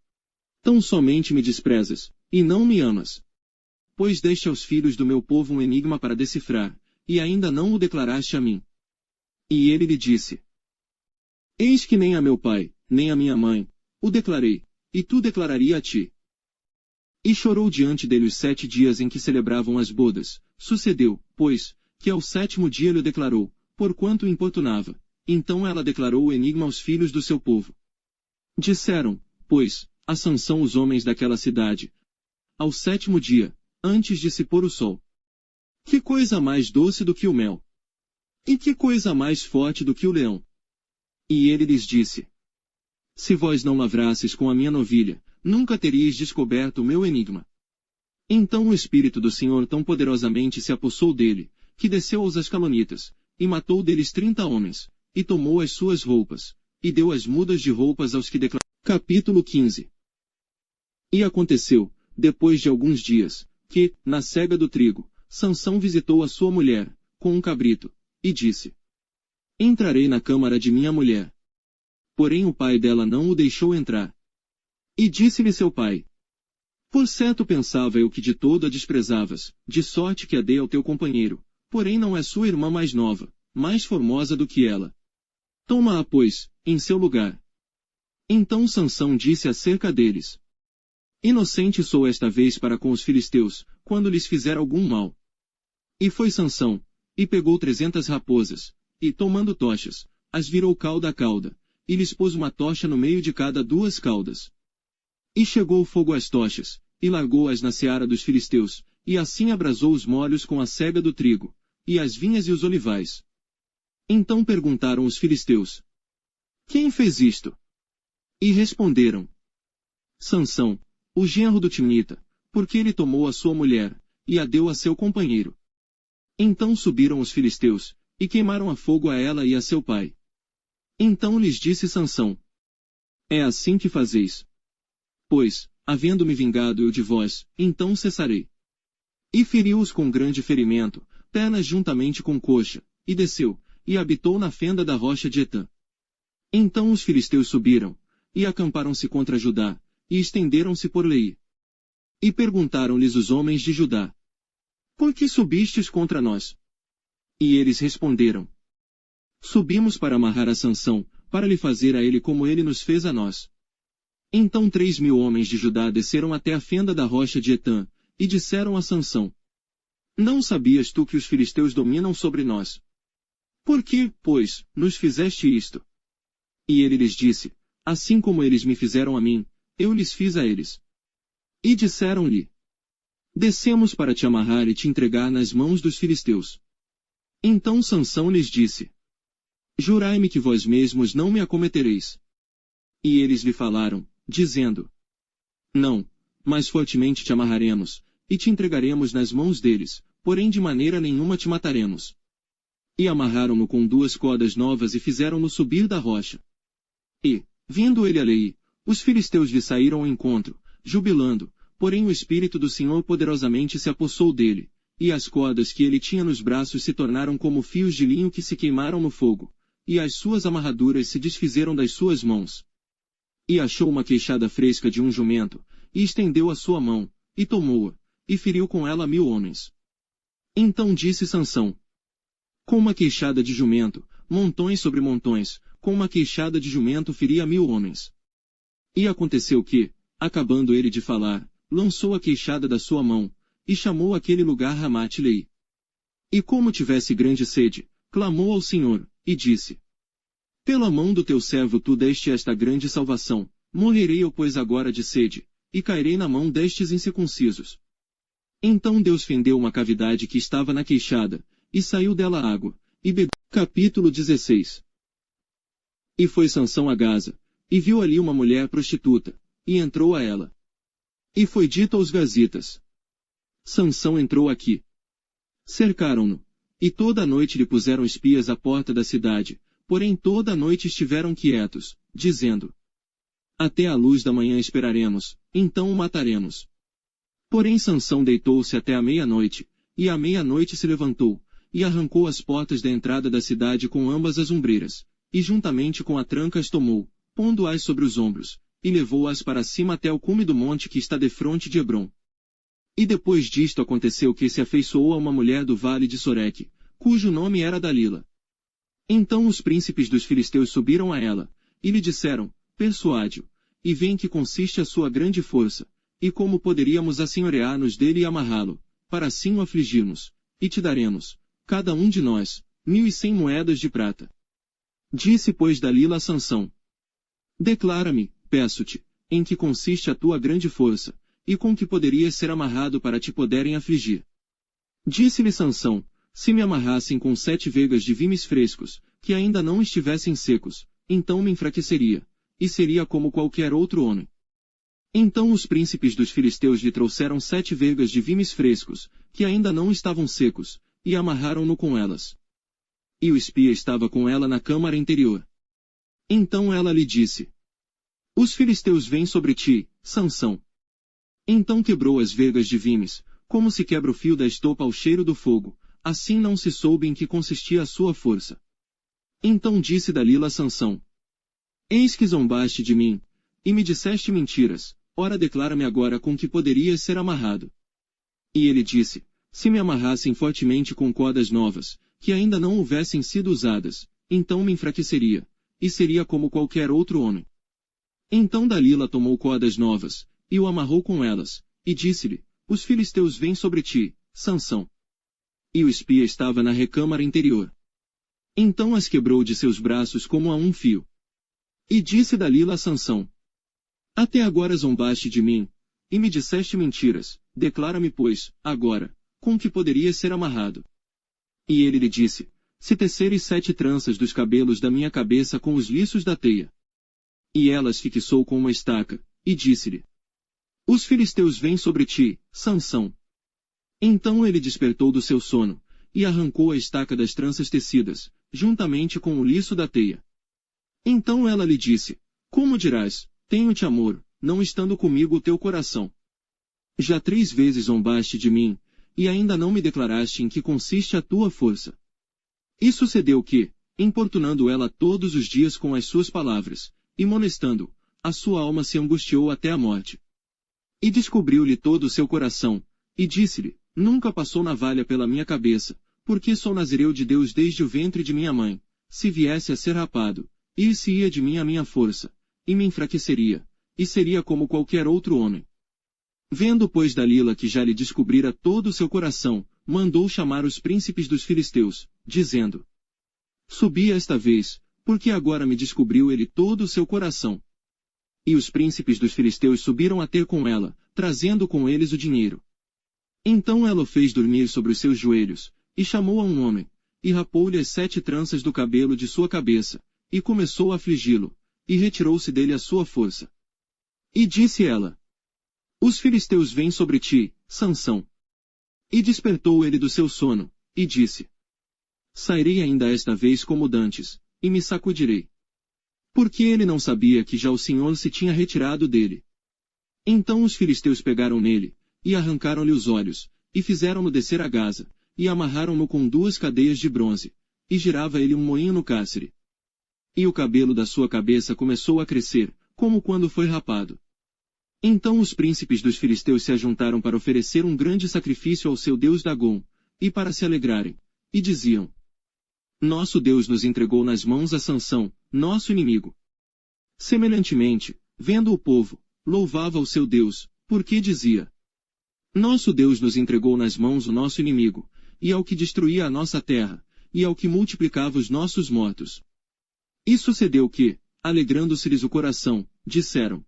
Tão somente me desprezas, e não me amas. Pois deste aos filhos do meu povo um enigma para decifrar, e ainda não o declaraste a mim. E ele lhe disse: Eis que nem a meu pai, nem a minha mãe, o declarei, e tu declararia a ti. E chorou diante dele os 7 dias em que celebravam as bodas. Sucedeu, pois, que ao 7º dia lhe declarou, porquanto o importunava. Então ela declarou o enigma aos filhos do seu povo. Disseram, pois, a Sansão os homens daquela cidade, ao 7º dia, antes de se pôr o sol: Que coisa mais doce do que o mel! E que coisa mais forte do que o leão! E ele lhes disse: Se vós não lavrasseis com a minha novilha, nunca teríeis descoberto o meu enigma. Então o Espírito do Senhor tão poderosamente se apossou dele, que desceu aos Ascalonitas, e matou deles 30 homens, e tomou as suas roupas, e deu as mudas de roupas aos que declararam. Capítulo 15. E aconteceu, depois de alguns dias, que, na cega do trigo, Sansão visitou a sua mulher, com um cabrito, e disse: Entrarei na câmara de minha mulher. Porém o pai dela não o deixou entrar. E disse-lhe seu pai: Por certo pensava eu que de todo a desprezavas, de sorte que a dei ao teu companheiro, porém não é sua irmã mais nova, mais formosa do que ela. Toma-a, pois, em seu lugar. Então Sansão disse acerca deles: Inocente sou esta vez para com os filisteus, quando lhes fizer algum mal. E foi Sansão, e pegou 300 raposas, e tomando tochas, as virou cauda a cauda, e lhes pôs uma tocha no meio de cada 2 caudas. E chegou o fogo às tochas, e largou-as na seara dos filisteus, e assim abrasou os molhos com a cega do trigo, e as vinhas e os olivais. Então perguntaram os filisteus: Quem fez isto? E responderam: Sansão, o genro do Timnita, porque ele tomou a sua mulher, e a deu a seu companheiro. Então subiram os filisteus, e queimaram a fogo a ela e a seu pai. Então lhes disse Sansão: É assim que fazeis. Pois, havendo-me vingado eu de vós, então cessarei. E feriu-os com grande ferimento, pernas juntamente com coxa, e desceu, e habitou na fenda da rocha de Etã. Então os filisteus subiram, e acamparam-se contra Judá, e estenderam-se por Leí. E perguntaram-lhes os homens de Judá: Por que subistes contra nós? E eles responderam: Subimos para amarrar a Sansão, para lhe fazer a ele como ele nos fez a nós. Então 3.000 homens de Judá desceram até a fenda da rocha de Etã, e disseram a Sansão: Não sabias tu que os filisteus dominam sobre nós? Por que, pois, nos fizeste isto? E ele lhes disse, assim como eles me fizeram a mim, eu lhes fiz a eles. E disseram-lhe, descemos para te amarrar e te entregar nas mãos dos filisteus. Então Sansão lhes disse, jurai-me que vós mesmos não me acometereis. E eles lhe falaram, dizendo, não, mas fortemente te amarraremos, e te entregaremos nas mãos deles, porém de maneira nenhuma te mataremos. E amarraram-no com 2 cordas novas e fizeram-no subir da rocha. E, vindo ele a Lei, os filisteus lhe saíram ao encontro, jubilando, porém o Espírito do Senhor poderosamente se apossou dele, e as cordas que ele tinha nos braços se tornaram como fios de linho que se queimaram no fogo, e as suas amarraduras se desfizeram das suas mãos. E achou uma queixada fresca de um jumento, e estendeu a sua mão, e tomou-a, e feriu com ela 1000 homens. Então disse Sansão, com uma queixada de jumento, montões sobre montões, com uma queixada de jumento feria 1000 homens. E aconteceu que, acabando ele de falar, lançou a queixada da sua mão, e chamou aquele lugar Ramate-Lei. E como tivesse grande sede, clamou ao Senhor, e disse, pela mão do teu servo tu deste esta grande salvação, morrerei eu pois agora de sede, e cairei na mão destes incircuncisos. Então Deus fendeu uma cavidade que estava na queixada, e saiu dela água, e bebeu. Capítulo 16. E foi Sansão a Gaza, e viu ali uma mulher prostituta, e entrou a ela. E foi dito aos gazitas, Sansão entrou aqui. Cercaram-no, e toda a noite lhe puseram espias à porta da cidade, porém toda a noite estiveram quietos, dizendo, até a luz da manhã esperaremos, então o mataremos. Porém Sansão deitou-se até a meia-noite, e à meia-noite se levantou, e arrancou as portas da entrada da cidade com ambas as ombreiras, e juntamente com a tranca as tomou, pondo-as sobre os ombros, e levou-as para cima até o cume do monte que está defronte de Hebrom. E depois disto aconteceu que se afeiçoou a uma mulher do vale de Soreque, cujo nome era Dalila. Então os príncipes dos filisteus subiram a ela, e lhe disseram, persuade-o, e vê em que consiste a sua grande força, e como poderíamos assenhorear-nos dele e amarrá-lo, para assim o afligirmos, e te daremos, cada um de nós, 1.100 moedas de prata. Disse pois Dalila a Sansão, declara-me, peço-te, em que consiste a tua grande força, e com que poderias ser amarrado para te poderem afligir. Disse-lhe Sansão, se me amarrassem com 7 vegas de vimes frescos, que ainda não estivessem secos, então me enfraqueceria, e seria como qualquer outro homem. Então os príncipes dos filisteus lhe trouxeram 7 vegas de vimes frescos, que ainda não estavam secos, e amarraram-no com elas. E o espia estava com ela na câmara interior. Então ela lhe disse, os filisteus vêm sobre ti, Sansão. Então quebrou as vegas de vimes, como se quebra o fio da estopa ao cheiro do fogo, assim não se soube em que consistia a sua força. Então disse Dalila a Sansão, eis que zombaste de mim, e me disseste mentiras, ora declara-me agora com que poderias ser amarrado. E ele disse, se me amarrassem fortemente com cordas novas, que ainda não houvessem sido usadas, então me enfraqueceria, e seria como qualquer outro homem. Então Dalila tomou cordas novas, e o amarrou com elas, e disse-lhe, os filisteus vêm sobre ti, Sansão. E o espia estava na recâmara interior. Então as quebrou de seus braços como a um fio. E disse Dalila a Sansão, até agora zombaste de mim, e me disseste mentiras, declara-me pois, agora, com que poderias ser amarrado. E ele lhe disse, se teceres 7 tranças dos cabelos da minha cabeça com os liços da teia. E elas fixou com uma estaca, e disse-lhe, os filisteus vêm sobre ti, Sansão. Então ele despertou do seu sono, e arrancou a estaca das tranças tecidas, juntamente com o liço da teia. Então ela lhe disse, como dirás, tenho-te amor, não estando comigo o teu coração. Já 3 vezes zombaste de mim, e ainda não me declaraste em que consiste a tua força. E sucedeu que, importunando ela todos os dias com as suas palavras, e molestando, a sua alma se angustiou até a morte. E descobriu-lhe todo o seu coração, e disse-lhe, nunca passou navalha pela minha cabeça, porque sou nazireu de Deus desde o ventre de minha mãe, se viesse a ser rapado, ir-se-ia de mim a minha força, e me enfraqueceria, e seria como qualquer outro homem. Vendo pois Dalila que já lhe descobrira todo o seu coração, mandou chamar os príncipes dos filisteus, dizendo, Subi esta vez, porque agora me descobriu ele todo o seu coração. E os príncipes dos filisteus subiram a ter com ela, trazendo com eles o dinheiro. Então ela o fez dormir sobre os seus joelhos, e chamou a um homem, e rapou-lhe as 7 tranças do cabelo de sua cabeça, e começou a afligi-lo, e retirou-se dele a sua força. E disse ela: Os filisteus vêm sobre ti, Sansão. E despertou ele do seu sono, e disse: Sairei ainda esta vez como dantes, e me sacudirei. Porque ele não sabia que já o Senhor se tinha retirado dele. Então os filisteus pegaram nele, e arrancaram-lhe os olhos, e fizeram-no descer a Gaza, e amarraram-no com 2 cadeias de bronze, e girava ele um moinho no cárcere. E o cabelo da sua cabeça começou a crescer, como quando foi rapado. Então os príncipes dos filisteus se ajuntaram para oferecer um grande sacrifício ao seu deus Dagom, e para se alegrarem, e diziam: Nosso Deus nos entregou nas mãos a Sansão, nosso inimigo. Semelhantemente, vendo o povo, louvava o seu Deus, porque dizia: Nosso Deus nos entregou nas mãos o nosso inimigo, e ao que destruía a nossa terra, e ao que multiplicava os nossos mortos. E sucedeu que, alegrando-se-lhes o coração, disseram: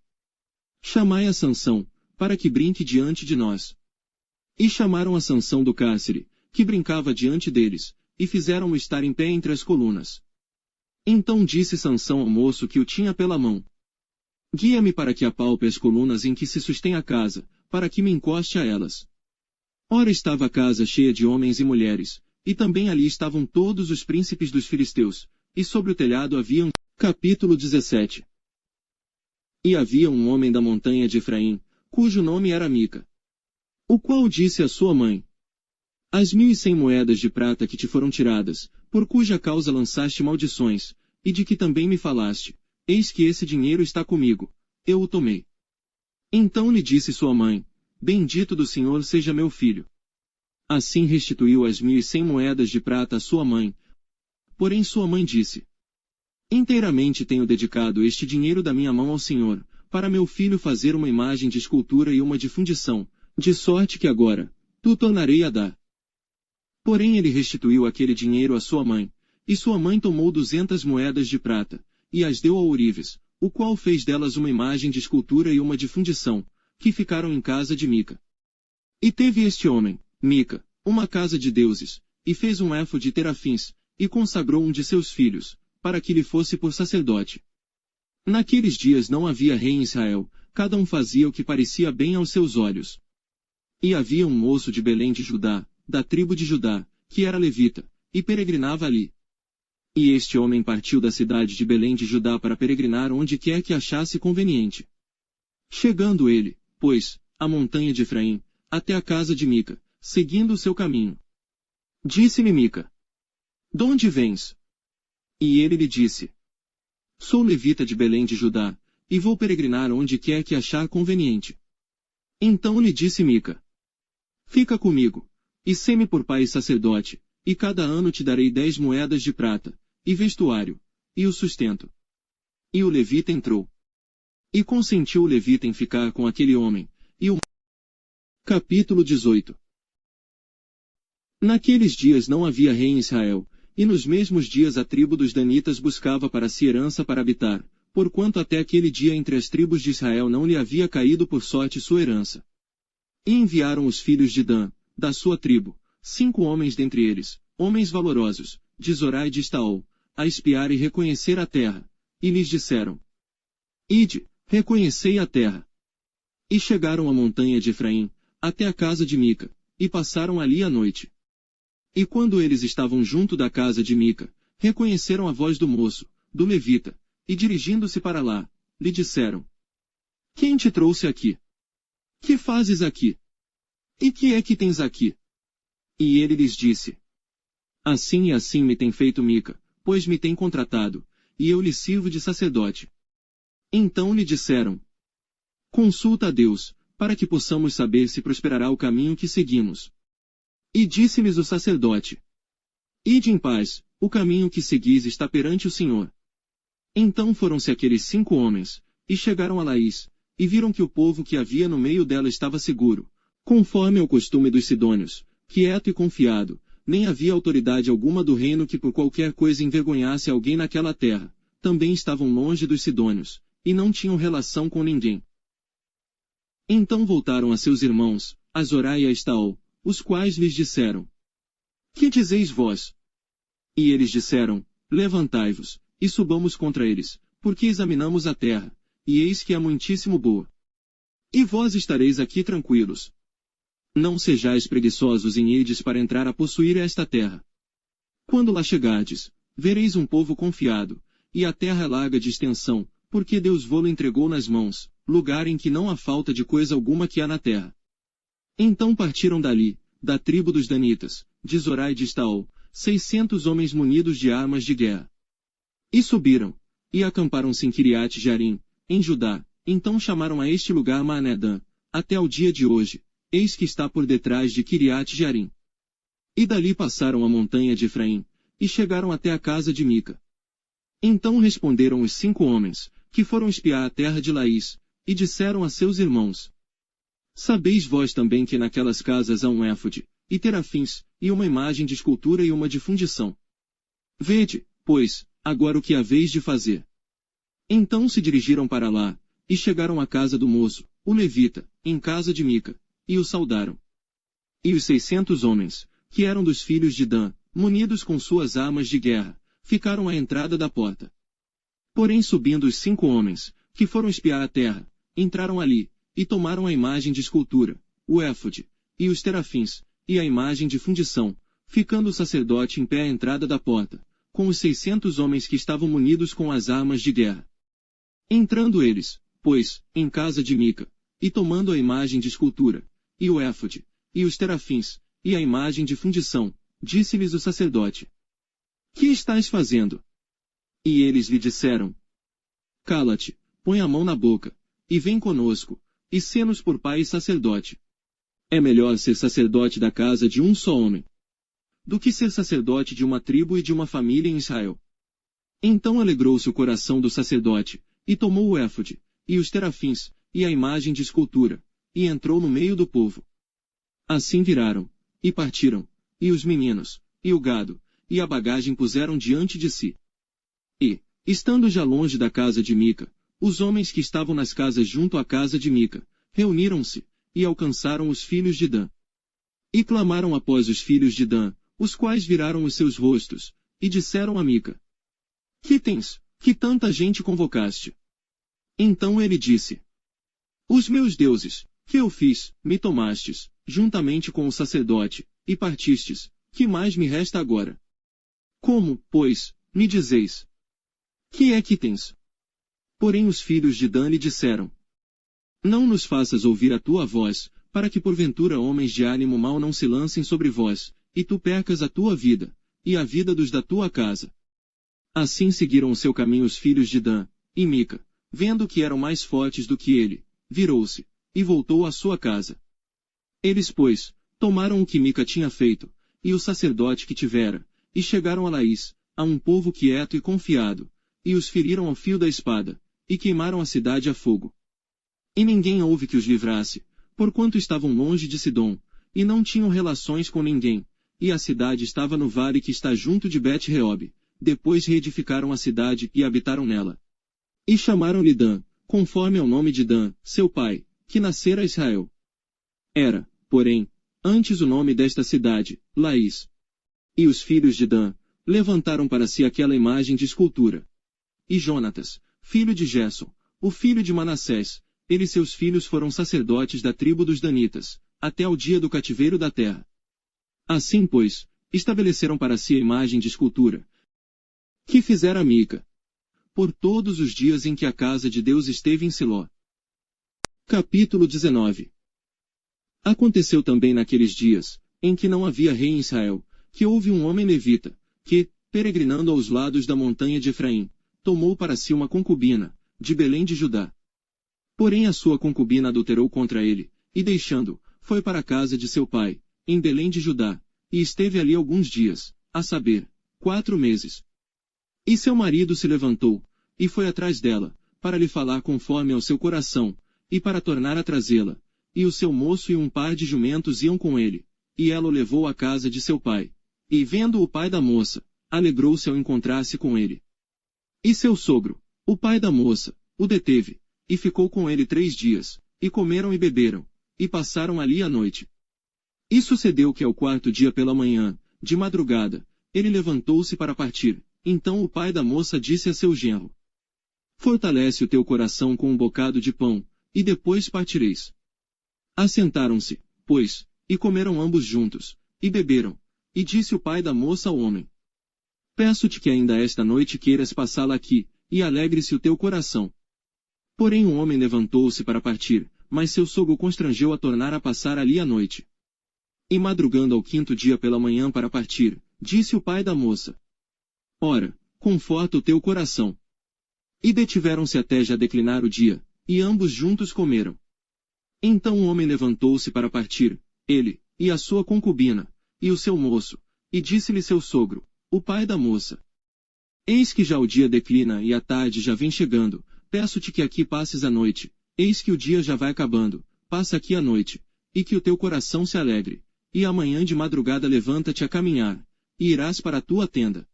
Chamai a Sansão, para que brinque diante de nós. E chamaram a Sansão do cárcere, que brincava diante deles, e fizeram-o estar em pé entre as colunas. Então disse Sansão ao moço que o tinha pela mão: Guia-me para que apalpe as colunas em que se sustém a casa, para que me encoste a elas. Ora estava a casa cheia de homens e mulheres, e também ali estavam todos os príncipes dos filisteus, e sobre o telhado haviam... Capítulo 17. E havia um homem da montanha de Efraim, cujo nome era Mica, o qual disse à sua mãe: As 1.100 moedas de prata que te foram tiradas, por cuja causa lançaste maldições, e de que também me falaste, eis que esse dinheiro está comigo, eu o tomei. Então lhe disse sua mãe: Bendito do Senhor seja meu filho. Assim restituiu as 1.100 moedas de prata à sua mãe. Porém sua mãe disse: Inteiramente tenho dedicado este dinheiro da minha mão ao Senhor, para meu filho fazer uma imagem de escultura e uma de fundição, de sorte que agora, tu tornarei a dar. Porém ele restituiu aquele dinheiro à sua mãe, e sua mãe tomou 200 moedas de prata, e as deu ao ourives, o qual fez delas uma imagem de escultura e uma de fundição, que ficaram em casa de Mica. E teve este homem, Mica, uma casa de deuses, e fez um éfode de terafins, e consagrou um de seus filhos, para que lhe fosse por sacerdote. Naqueles dias não havia rei em Israel, cada um fazia o que parecia bem aos seus olhos. E havia um moço de Belém de Judá, da tribo de Judá, que era levita, e peregrinava ali. E este homem partiu da cidade de Belém de Judá para peregrinar onde quer que achasse conveniente. Chegando ele, pois, à montanha de Efraim, até a casa de Mica, seguindo o seu caminho. Disse-lhe Mica: Donde vens? E ele lhe disse: Sou levita de Belém de Judá, e vou peregrinar onde quer que achar conveniente. Então lhe disse Mica: Fica comigo, e sê-me por pai e sacerdote, e cada ano te darei 10 moedas de prata, e vestuário, e o sustento. E o levita entrou. E consentiu o levita em ficar com aquele homem, e o... Capítulo 18. Naqueles dias não havia rei em Israel, e nos mesmos dias a tribo dos danitas buscava para si herança para habitar, porquanto até aquele dia entre as tribos de Israel não lhe havia caído por sorte sua herança. E enviaram os filhos de Dan, da sua tribo, 5 homens dentre eles, homens valorosos, de Zorá e de Estaol, a espiar e reconhecer a terra, e lhes disseram: Ide, reconhecei a terra. E chegaram à montanha de Efraim, até a casa de Mica, e passaram ali a noite. E quando eles estavam junto da casa de Mica, reconheceram a voz do moço, do levita, e dirigindo-se para lá, lhe disseram: Quem te trouxe aqui? Que fazes aqui? E que é que tens aqui? E ele lhes disse: Assim e assim me tem feito Mica, pois me tem contratado, e eu lhe sirvo de sacerdote. Então lhe disseram: Consulta a Deus, para que possamos saber se prosperará o caminho que seguimos. E disse-lhes o sacerdote: Ide em paz, o caminho que seguis está perante o Senhor. Então foram-se aqueles 5 homens, e chegaram a Laís, e viram que o povo que havia no meio dela estava seguro, conforme ao costume dos sidônios, quieto e confiado, nem havia autoridade alguma do reino que por qualquer coisa envergonhasse alguém naquela terra. Também estavam longe dos sidônios, e não tinham relação com ninguém. Então voltaram a seus irmãos, a Zorá e a Estaol, os quais lhes disseram: Que dizeis vós? E eles disseram: Levantai-vos, e subamos contra eles, porque examinamos a terra, e eis que é muitíssimo boa. E vós estareis aqui tranquilos. Não sejais preguiçosos em irdes para entrar a possuir esta terra. Quando lá chegardes, vereis um povo confiado, e a terra é larga de extensão, porque Deus vô-lo entregou nas mãos, lugar em que não há falta de coisa alguma que há na terra. Então partiram dali, da tribo dos Danitas, de Zorá e de Estaol, 600 homens munidos de armas de guerra. E subiram, e acamparam-se em Kiriat Jearim, em Judá. Então chamaram a este lugar Maanedã, até o dia de hoje, eis que está por detrás de Kiriat Jearim. E dali passaram a montanha de Efraim, e chegaram até a casa de Mica. Então responderam os 5 homens, que foram espiar a terra de Laís, e disseram a seus irmãos: Sabeis vós também que naquelas casas há um éfode, e terafins, e uma imagem de escultura e uma de fundição. Vede, pois, agora o que haveis de fazer. Então se dirigiram para lá, e chegaram à casa do moço, o levita, em casa de Mica, e o saudaram. E os 600 homens, que eram dos filhos de Dan, munidos com suas armas de guerra, ficaram à entrada da porta. Porém subindo os 5 homens, que foram espiar a terra, entraram ali, e tomaram a imagem de escultura, o éfode, e os terafins, e a imagem de fundição, ficando o sacerdote em pé à entrada da porta, com os 600 homens que estavam munidos com as armas de guerra. Entrando eles, pois, em casa de Mica, e tomando a imagem de escultura, e o éfode, e os terafins, e a imagem de fundição, disse-lhes o sacerdote: Que estás fazendo? E eles lhe disseram: Cala-te, põe a mão na boca, e vem conosco, e sê-nos por pai e sacerdote. É melhor ser sacerdote da casa de um só homem, do que ser sacerdote de uma tribo e de uma família em Israel. Então alegrou-se o coração do sacerdote, e tomou o éfode, e os terafins, e a imagem de escultura, e entrou no meio do povo. Assim viraram, e partiram, e os meninos, e o gado, e a bagagem puseram diante de si. E, estando já longe da casa de Mica, os homens que estavam nas casas junto à casa de Mica, reuniram-se, e alcançaram os filhos de Dan. E clamaram após os filhos de Dan, os quais viraram os seus rostos, e disseram a Mica: Que tens, que tanta gente convocaste? Então ele disse: Os meus deuses, que eu fiz, me tomastes, juntamente com o sacerdote, e partistes, que mais me resta agora? Como, pois, me dizeis? Que é que tens? Porém os filhos de Dan lhe disseram: Não nos faças ouvir a tua voz, para que porventura homens de ânimo mau não se lancem sobre vós, e tu percas a tua vida, e a vida dos da tua casa. Assim seguiram o seu caminho os filhos de Dan, e Mica, vendo que eram mais fortes do que ele, virou-se, e voltou à sua casa. Eles, pois, tomaram o que Mica tinha feito, e o sacerdote que tivera, e chegaram a Laís, a um povo quieto e confiado, e os feriram ao fio da espada, e queimaram a cidade a fogo. E ninguém houve que os livrasse, porquanto estavam longe de Sidom, e não tinham relações com ninguém, e a cidade estava no vale que está junto de Bet-Reob. Depois reedificaram a cidade e habitaram nela. E chamaram-lhe Dan, conforme ao nome de Dan, seu pai, que nascera a Israel. Era, porém, antes o nome desta cidade, Laís. E os filhos de Dan levantaram para si aquela imagem de escultura. E Jonatas, filho de Gerson, o filho de Manassés, ele e seus filhos foram sacerdotes da tribo dos Danitas, até o dia do cativeiro da terra. Assim, pois, estabeleceram para si a imagem de escultura que fizera Mica, por todos os dias em que a casa de Deus esteve em Siló. Capítulo 19. Aconteceu também naqueles dias, em que não havia rei em Israel, que houve um homem levita, que, peregrinando aos lados da montanha de Efraim, tomou para si uma concubina, de Belém de Judá. Porém a sua concubina adulterou contra ele, e deixando, foi para a casa de seu pai, em Belém de Judá, e esteve ali alguns dias, a saber, 4 meses. E seu marido se levantou, e foi atrás dela, para lhe falar conforme ao seu coração, e para tornar a trazê-la. E o seu moço e um par de jumentos iam com ele, e ela o levou à casa de seu pai. E vendo o pai da moça, alegrou-se ao encontrar-se com ele. E seu sogro, o pai da moça, o deteve, e ficou com ele 3 dias, e comeram e beberam, e passaram ali a noite. E sucedeu que ao 4º dia pela manhã, de madrugada, ele levantou-se para partir. Então o pai da moça disse a seu genro: fortalece o teu coração com um bocado de pão, e depois partireis. Assentaram-se, pois, e comeram ambos juntos, e beberam. E disse o pai da moça ao homem: peço-te que ainda esta noite queiras passá-la aqui, e alegre-se o teu coração. Porém o homem levantou-se para partir, mas seu sogro constrangeu a tornar a passar ali a noite. E madrugando ao 5º dia pela manhã para partir, disse o pai da moça: ora, conforta o teu coração. E detiveram-se até já declinar o dia, e ambos juntos comeram. Então o homem levantou-se para partir, ele, e a sua concubina, e o seu moço, e disse-lhe seu sogro, o pai da moça: eis que já o dia declina e a tarde já vem chegando, peço-te que aqui passes a noite, eis que o dia já vai acabando, passa aqui a noite, e que o teu coração se alegre, e amanhã de madrugada levanta-te a caminhar, e irás para a tua tenda.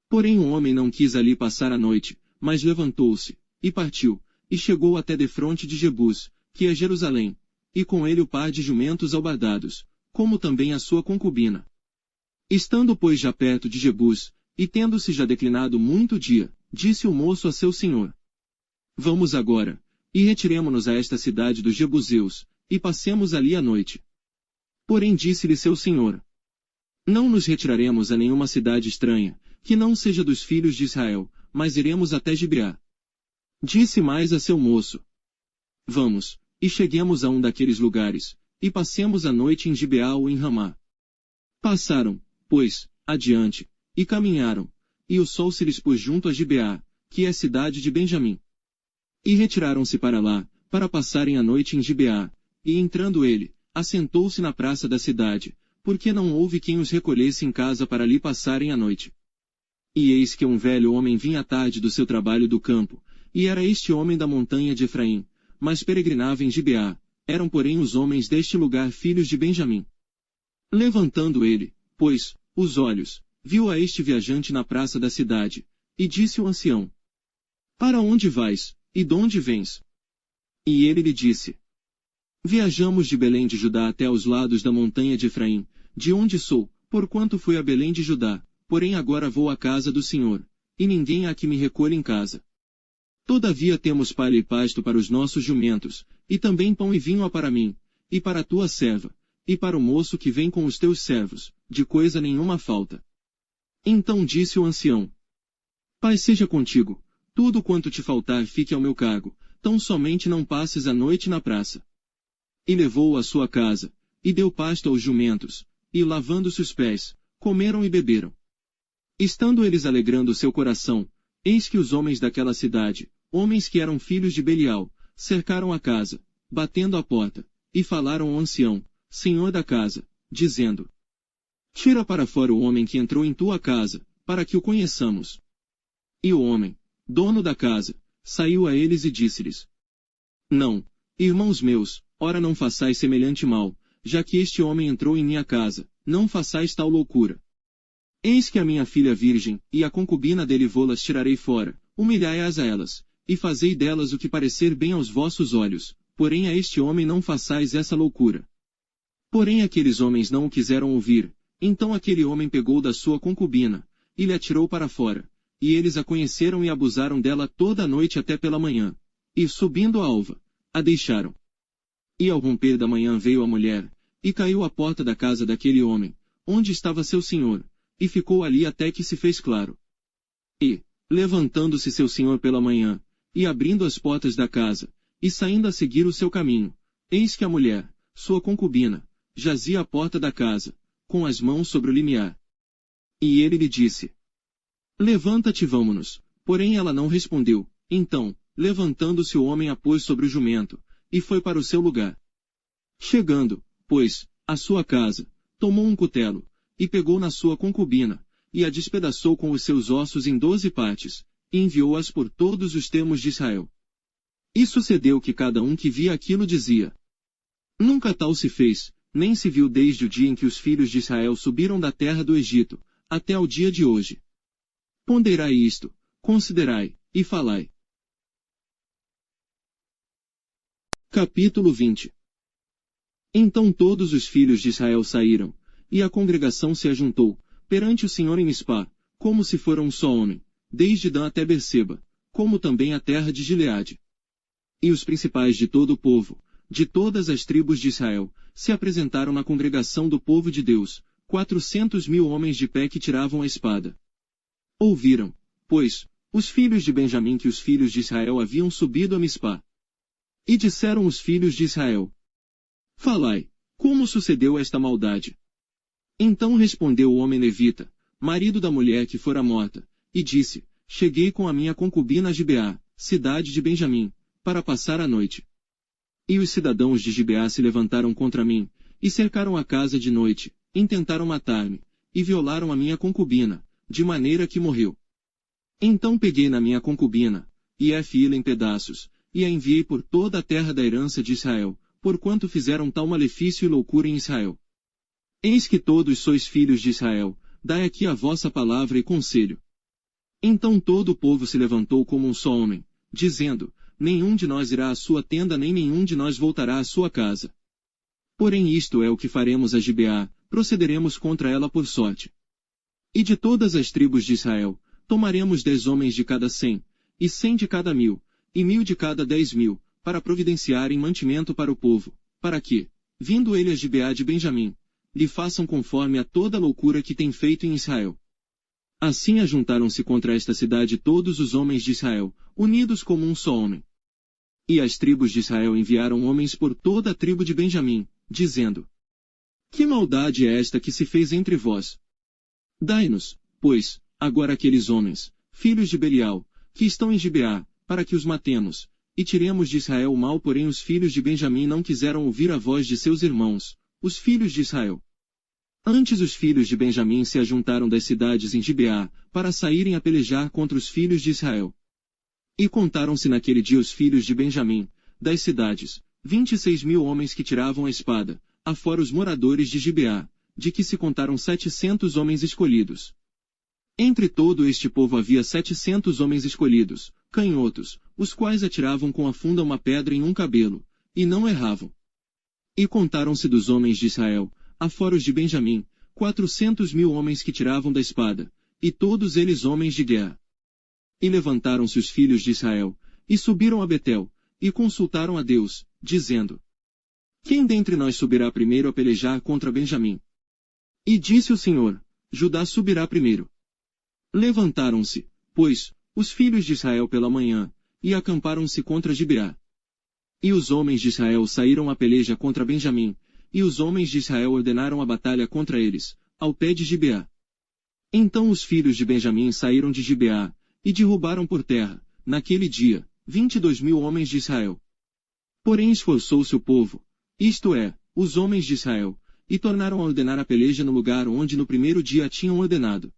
Porém o homem não quis ali passar a noite, mas levantou-se, e partiu, e chegou até defronte de Jebus, que é Jerusalém, e com ele o par de jumentos albardados, como também a sua concubina. Estando pois já perto de Jebus, e tendo-se já declinado muito o dia, disse o moço a seu senhor: vamos agora, e retiremo-nos a esta cidade dos Jebuseus, e passemos ali a noite. Porém disse-lhe seu senhor: não nos retiraremos a nenhuma cidade estranha, que não seja dos filhos de Israel, mas iremos até Gibeá. Disse mais a seu moço: vamos, e cheguemos a um daqueles lugares, e passemos a noite em Gibeá ou em Ramá. Passaram, pois, adiante, e caminharam, e o sol se lhes pôs junto a Gibeá, que é cidade de Benjamim. E retiraram-se para lá, para passarem a noite em Gibeá, e entrando ele, assentou-se na praça da cidade, porque não houve quem os recolhesse em casa para ali passarem a noite. E eis que um velho homem vinha à tarde do seu trabalho do campo, e era este homem da montanha de Efraim, mas peregrinava em Gibeá, eram porém os homens deste lugar filhos de Benjamim. Levantando ele, pois, os olhos, viu a este viajante na praça da cidade, e disse o ancião: para onde vais, e donde vens? E ele lhe disse: viajamos de Belém de Judá até aos lados da montanha de Efraim, de onde sou, porquanto fui a Belém de Judá, porém agora vou à casa do Senhor, e ninguém há que me recolha em casa. Todavia temos palha e pasto para os nossos jumentos, e também pão e vinho há para mim, e para a tua serva, e para o moço que vem com os teus servos, de coisa nenhuma falta. Então disse o ancião: Pai seja contigo, tudo quanto te faltar fique ao meu cargo, tão somente não passes a noite na praça. E levou-o à sua casa, e deu pasto aos jumentos, e lavando-se os pés, comeram e beberam. Estando eles alegrando o seu coração, eis que os homens daquela cidade, homens que eram filhos de Belial, cercaram a casa, batendo à porta, e falaram ao ancião, senhor da casa, dizendo: Tira para fora o homem que entrou em tua casa, para que o conheçamos. E o homem, dono da casa, saiu a eles e disse-lhes: Não, irmãos meus, ora não façais semelhante mal, já que este homem entrou em minha casa, não façais tal loucura. Eis que a minha filha virgem, e a concubina dele vô-las tirarei fora, humilhai-as a elas, e fazei delas o que parecer bem aos vossos olhos, porém a este homem não façais essa loucura. Porém aqueles homens não o quiseram ouvir, então aquele homem pegou da sua concubina, e lhe atirou para fora, e eles a conheceram e abusaram dela toda a noite até pela manhã, e subindo a alva, a deixaram. E ao romper da manhã veio a mulher, e caiu à porta da casa daquele homem, onde estava seu senhor, e ficou ali até que se fez claro. E, levantando-se seu senhor pela manhã, e abrindo as portas da casa, e saindo a seguir o seu caminho, eis que a mulher, sua concubina, jazia à porta da casa, com as mãos sobre o limiar. E ele lhe disse: Levanta-te e vamo-nos. Porém ela não respondeu. Então, levantando-se o homem a pôs sobre o jumento, e foi para o seu lugar. Chegando, pois, à sua casa, tomou um cutelo, e pegou na sua concubina, e a despedaçou com os seus ossos em 12 partes, e enviou-as por todos os termos de Israel. E sucedeu que cada um que via aquilo dizia: Nunca tal se fez, nem se viu desde o dia em que os filhos de Israel subiram da terra do Egito, até ao dia de hoje. Ponderai isto, considerai, e falai. Capítulo 20. Então todos os filhos de Israel saíram, e a congregação se ajuntou, perante o Senhor em Mispá, como se fora um só homem, desde Dan até Berseba, como também a terra de Gileade. E os principais de todo o povo, de todas as tribos de Israel, se apresentaram na congregação do povo de Deus, 400.000 homens de pé que tiravam a espada. Ouviram, pois, os filhos de Benjamim que os filhos de Israel haviam subido a Mispá. E disseram os filhos de Israel: Falai, como sucedeu esta maldade? Então respondeu o homem levita, marido da mulher que fora morta, e disse: Cheguei com a minha concubina a Gibeá, cidade de Benjamim, para passar a noite. E os cidadãos de Gibeá se levantaram contra mim, e cercaram a casa de noite, intentaram matar-me, e violaram a minha concubina, de maneira que morreu. Então peguei na minha concubina, e a fiei em pedaços, e a enviei por toda a terra da herança de Israel, porquanto fizeram tal malefício e loucura em Israel. Eis que todos sois filhos de Israel, dai aqui a vossa palavra e conselho. Então todo o povo se levantou como um só homem, dizendo: Nenhum de nós irá à sua tenda nem nenhum de nós voltará à sua casa. Porém isto é o que faremos a Gibeá, procederemos contra ela por sorte. E de todas as tribos de Israel, tomaremos 10 homens de cada 100, e 100 de cada 1.000, e 1.000 de cada 10.000, para providenciarem mantimento para o povo, para que, vindo ele a Gibeá de Benjamim, lhe façam conforme a toda a loucura que tem feito em Israel. Assim ajuntaram-se contra esta cidade todos os homens de Israel, unidos como um só homem. E as tribos de Israel enviaram homens por toda a tribo de Benjamim, dizendo: Que maldade é esta que se fez entre vós? Dai-nos, pois, agora aqueles homens, filhos de Belial, que estão em Gibeá, para que os matemos, e tiremos de Israel o mal. Porém os filhos de Benjamim não quiseram ouvir a voz de seus irmãos, os filhos de Israel. Antes os filhos de Benjamim se ajuntaram das cidades em Gibeá, para saírem a pelejar contra os filhos de Israel. E contaram-se naquele dia os filhos de Benjamim, das cidades, 26.000 homens que tiravam a espada, afora os moradores de Gibeá, de que se contaram 700 homens escolhidos. Entre todo este povo havia 700 homens escolhidos, canhotos, os quais atiravam com a funda uma pedra em um cabelo, e não erravam. E contaram-se dos homens de Israel, afora os de Benjamim, 400.000 homens que tiravam da espada, e todos eles homens de guerra. E levantaram-se os filhos de Israel, e subiram a Betel, e consultaram a Deus, dizendo: Quem dentre nós subirá primeiro a pelejar contra Benjamim? E disse o Senhor: Judá subirá primeiro. Levantaram-se, pois, os filhos de Israel pela manhã, e acamparam-se contra Gibeá. E os homens de Israel saíram a peleja contra Benjamim, e os homens de Israel ordenaram a batalha contra eles, ao pé de Gibeá. Então os filhos de Benjamim saíram de Gibeá, e derrubaram por terra, naquele dia, 22.000 homens de Israel. Porém esforçou-se o povo, isto é, os homens de Israel, e tornaram a ordenar a peleja no lugar onde no primeiro dia a tinham ordenado.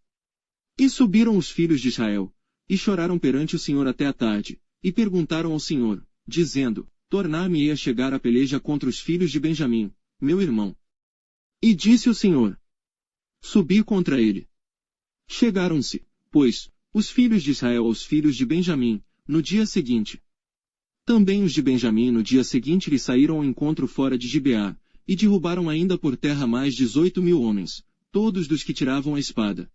E subiram os filhos de Israel, e choraram perante o Senhor até a tarde, e perguntaram ao Senhor, dizendo: Tornar-me-ei a chegar a peleja contra os filhos de Benjamim, meu irmão. E disse o Senhor: Subi contra ele. Chegaram-se, pois, os filhos de Israel aos filhos de Benjamim, no dia seguinte. Também os de Benjamim no dia seguinte lhe saíram ao encontro fora de Gibeá, e derrubaram ainda por terra mais 18.000 homens, todos dos que tiravam a espada.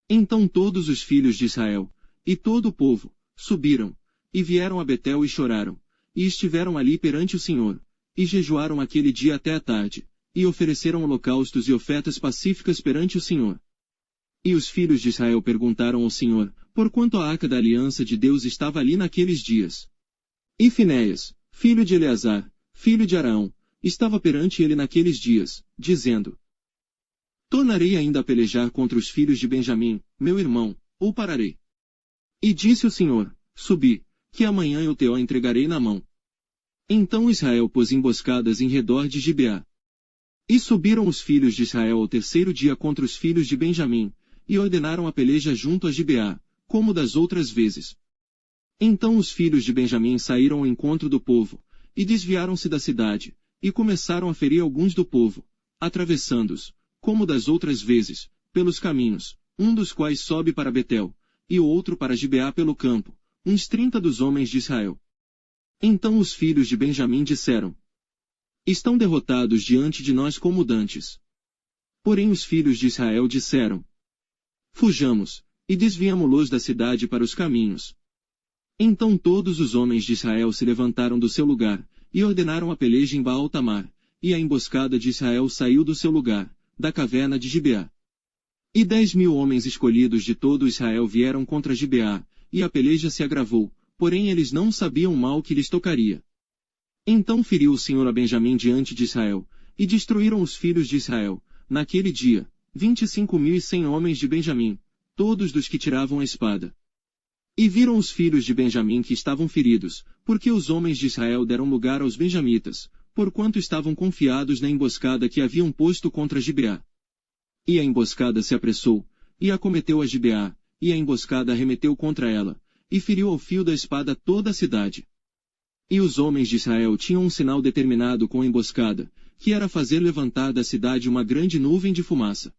Então todos os filhos de Israel, e todo o povo, subiram, e vieram a Betel e choraram, e estiveram ali perante o Senhor, e jejuaram aquele dia até a tarde, e ofereceram holocaustos e ofertas pacíficas perante o Senhor. E os filhos de Israel perguntaram ao Senhor, porquanto a arca da aliança de Deus estava ali naqueles dias. E Finéias, filho de Eleazar, filho de Araão, estava perante ele naqueles dias, dizendo: Tornarei ainda a pelejar contra os filhos de Benjamim, meu irmão, ou pararei? E disse o Senhor: Subi, que amanhã eu te entregarei na mão. Então Israel pôs emboscadas em redor de Gibeá. E subiram os filhos de Israel ao terceiro dia contra os filhos de Benjamim, e ordenaram a peleja junto a Gibeá, como das outras vezes. Então os filhos de Benjamim saíram ao encontro do povo, e desviaram-se da cidade, e começaram a ferir alguns do povo, atravessando-os, como das outras vezes, pelos caminhos, um dos quais sobe para Betel, e o outro para Gibeá pelo campo, uns 30 dos homens de Israel. Então os filhos de Benjamim disseram: estão derrotados diante de nós como dantes. Porém os filhos de Israel disseram: fujamos, e desviamo-los da cidade para os caminhos. Então todos os homens de Israel se levantaram do seu lugar, e ordenaram a peleja em Baal-Tamar, e a emboscada de Israel saiu do seu lugar, da caverna de Gibeá. E 10.000 homens escolhidos de todo Israel vieram contra Gibeá, e a peleja se agravou, porém eles não sabiam o mal que lhes tocaria. Então feriu o Senhor a Benjamim diante de Israel, e destruíram os filhos de Israel, naquele dia, 25.100 homens de Benjamim, todos dos que tiravam a espada. E viram os filhos de Benjamim que estavam feridos, porque os homens de Israel deram lugar aos benjamitas, porquanto estavam confiados na emboscada que haviam posto contra Gibeá. E a emboscada se apressou, e acometeu a Gibeá, e a emboscada arremeteu contra ela, e feriu ao fio da espada toda a cidade. E os homens de Israel tinham um sinal determinado com a emboscada, que era fazer levantar da cidade uma grande nuvem de fumaça.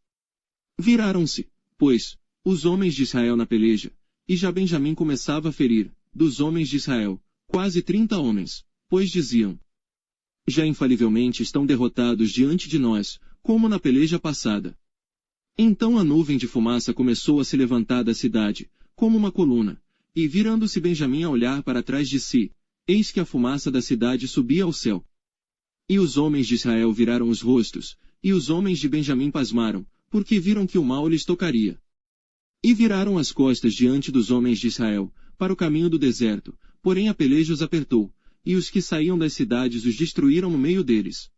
Viraram-se, pois, os homens de Israel na peleja, e já Benjamim começava a ferir, dos homens de Israel, quase 30 homens, pois diziam: já infalivelmente estão derrotados diante de nós, como na peleja passada. Então a nuvem de fumaça começou a se levantar da cidade, como uma coluna, e virando-se Benjamim a olhar para trás de si, eis que a fumaça da cidade subia ao céu. E os homens de Israel viraram os rostos, e os homens de Benjamim pasmaram, porque viram que o mal lhes tocaria. E viraram as costas diante dos homens de Israel, para o caminho do deserto, porém a peleja os apertou, e os que saíam das cidades os destruíram no meio deles.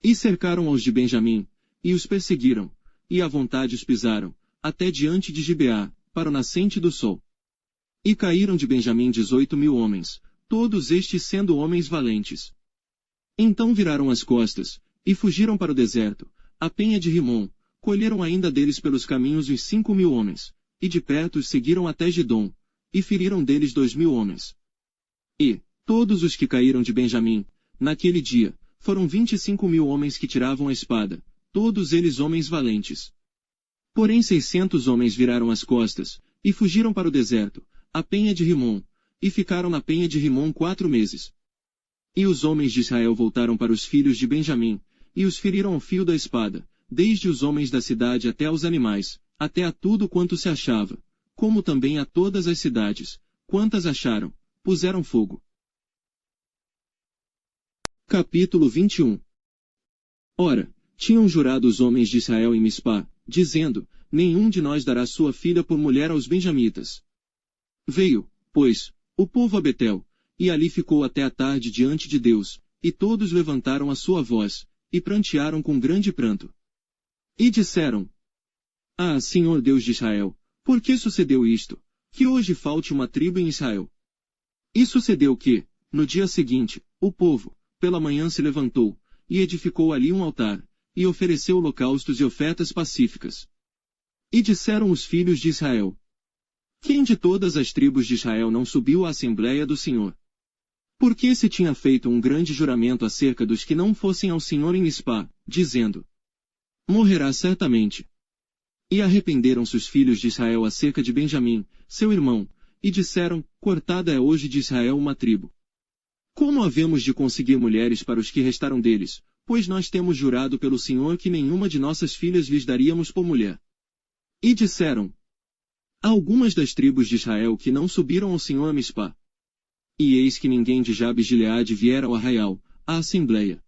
E cercaram aos de Benjamim, e os perseguiram, e à vontade os pisaram, até diante de Gibeá, para o nascente do sol. E caíram de Benjamim 18.000 homens, todos estes sendo homens valentes. Então viraram as costas, e fugiram para o deserto, a penha de Rimom, colheram ainda deles pelos caminhos os 5.000 homens, e de perto os seguiram até Gidom, e feriram deles 2.000 homens. E, todos os que caíram de Benjamim, naquele dia, foram 25.000 homens que tiravam a espada, todos eles homens valentes. Porém 600 homens viraram as costas, e fugiram para o deserto, a penha de Rimom, e ficaram na penha de Rimom 4 meses. E os homens de Israel voltaram para os filhos de Benjamim, e os feriram ao fio da espada, desde os homens da cidade até aos animais, até a tudo quanto se achava, como também a todas as cidades, quantas acharam, puseram fogo. Capítulo 21. Ora, tinham jurado os homens de Israel em Mispá, dizendo: nenhum de nós dará sua filha por mulher aos benjamitas. Veio, pois, o povo a Betel, e ali ficou até a tarde diante de Deus, e todos levantaram a sua voz, e prantearam com grande pranto. E disseram: ah, Senhor Deus de Israel, por que sucedeu isto, que hoje falte uma tribo em Israel? E sucedeu que, no dia seguinte, o povo, pela manhã se levantou, e edificou ali um altar, e ofereceu holocaustos e ofertas pacíficas. E disseram os filhos de Israel: quem de todas as tribos de Israel não subiu à Assembleia do Senhor? Porque se tinha feito um grande juramento acerca dos que não fossem ao Senhor em Mispá, dizendo: morrerá certamente. E arrependeram-se os filhos de Israel acerca de Benjamim, seu irmão, e disseram: cortada é hoje de Israel uma tribo. Como havemos de conseguir mulheres para os que restaram deles, pois nós temos jurado pelo Senhor que nenhuma de nossas filhas lhes daríamos por mulher. E disseram: há algumas das tribos de Israel que não subiram ao Senhor a Mispá. E eis que ninguém de Jabes de Gileade viera ao arraial, à assembleia.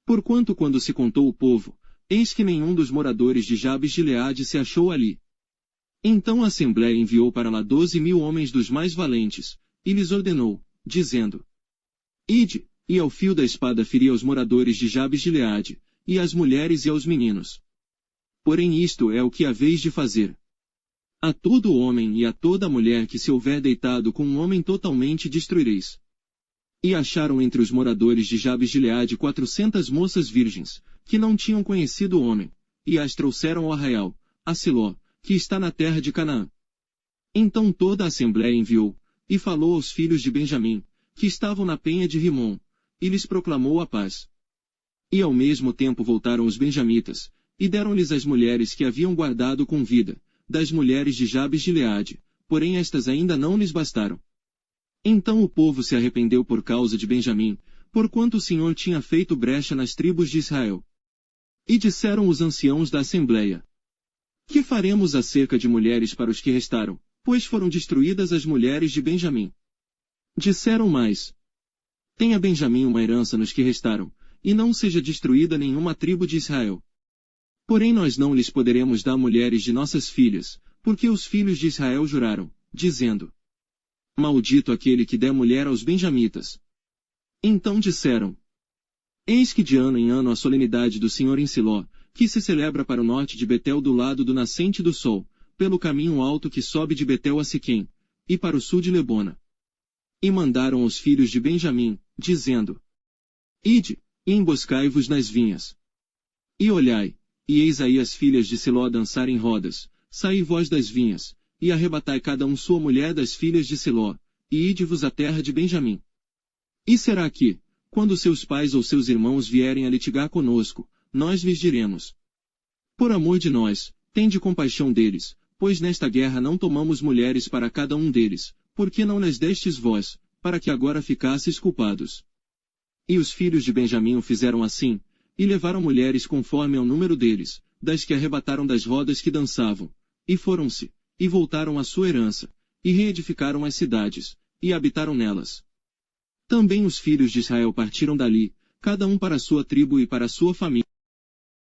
Porquanto quando se contou o povo, eis que nenhum dos moradores de Jabes de Gileade se achou ali. Então a assembleia enviou para lá 12.000 homens dos mais valentes, e lhes ordenou, dizendo: ide, e ao fio da espada feri aos moradores de Jabes de Gileade, e às mulheres e aos meninos. Porém isto é o que haveis de fazer. A todo homem e a toda mulher que se houver deitado com um homem totalmente destruireis. E acharam entre os moradores de Jabes de Gileade 400 moças virgens, que não tinham conhecido o homem, e as trouxeram ao arraial, a Siló, que está na terra de Canaã. Então toda a assembleia enviou, e falou aos filhos de Benjamim, que estavam na penha de Rimom, e lhes proclamou a paz. E ao mesmo tempo voltaram os benjamitas, e deram-lhes as mulheres que haviam guardado com vida, das mulheres de Jabes de Gileade, porém estas ainda não lhes bastaram. Então o povo se arrependeu por causa de Benjamim, porquanto o Senhor tinha feito brecha nas tribos de Israel. E disseram os anciãos da Assembleia: Que faremos acerca de mulheres para os que restaram, pois foram destruídas as mulheres de Benjamim? Disseram mais: Tenha Benjamim uma herança nos que restaram, e não seja destruída nenhuma tribo de Israel. Porém nós não lhes poderemos dar mulheres de nossas filhas, porque os filhos de Israel juraram, dizendo: Maldito aquele que der mulher aos benjamitas. Então disseram: Eis que de ano em ano a solenidade do Senhor em Siló, que se celebra para o norte de Betel do lado do nascente do sol, pelo caminho alto que sobe de Betel a Siquém, e para o sul de Lebona. E mandaram os filhos de Benjamim, dizendo: Ide, e emboscai-vos nas vinhas. E olhai, e eis aí as filhas de Siló dançar em rodas, saí vós das vinhas, e arrebatai cada um sua mulher das filhas de Siló, e ide-vos à terra de Benjamim. E será que, quando seus pais ou seus irmãos vierem a litigar conosco, nós lhes diremos: Por amor de nós, tende compaixão deles, pois nesta guerra não tomamos mulheres para cada um deles, porque não lhes destes vós, para que agora ficasseis culpados. E os filhos de Benjamim o fizeram assim, e levaram mulheres conforme ao número deles, das que arrebataram das rodas que dançavam, e foram-se, e voltaram à sua herança, e reedificaram as cidades, e habitaram nelas. Também os filhos de Israel partiram dali, cada um para a sua tribo e para a sua família.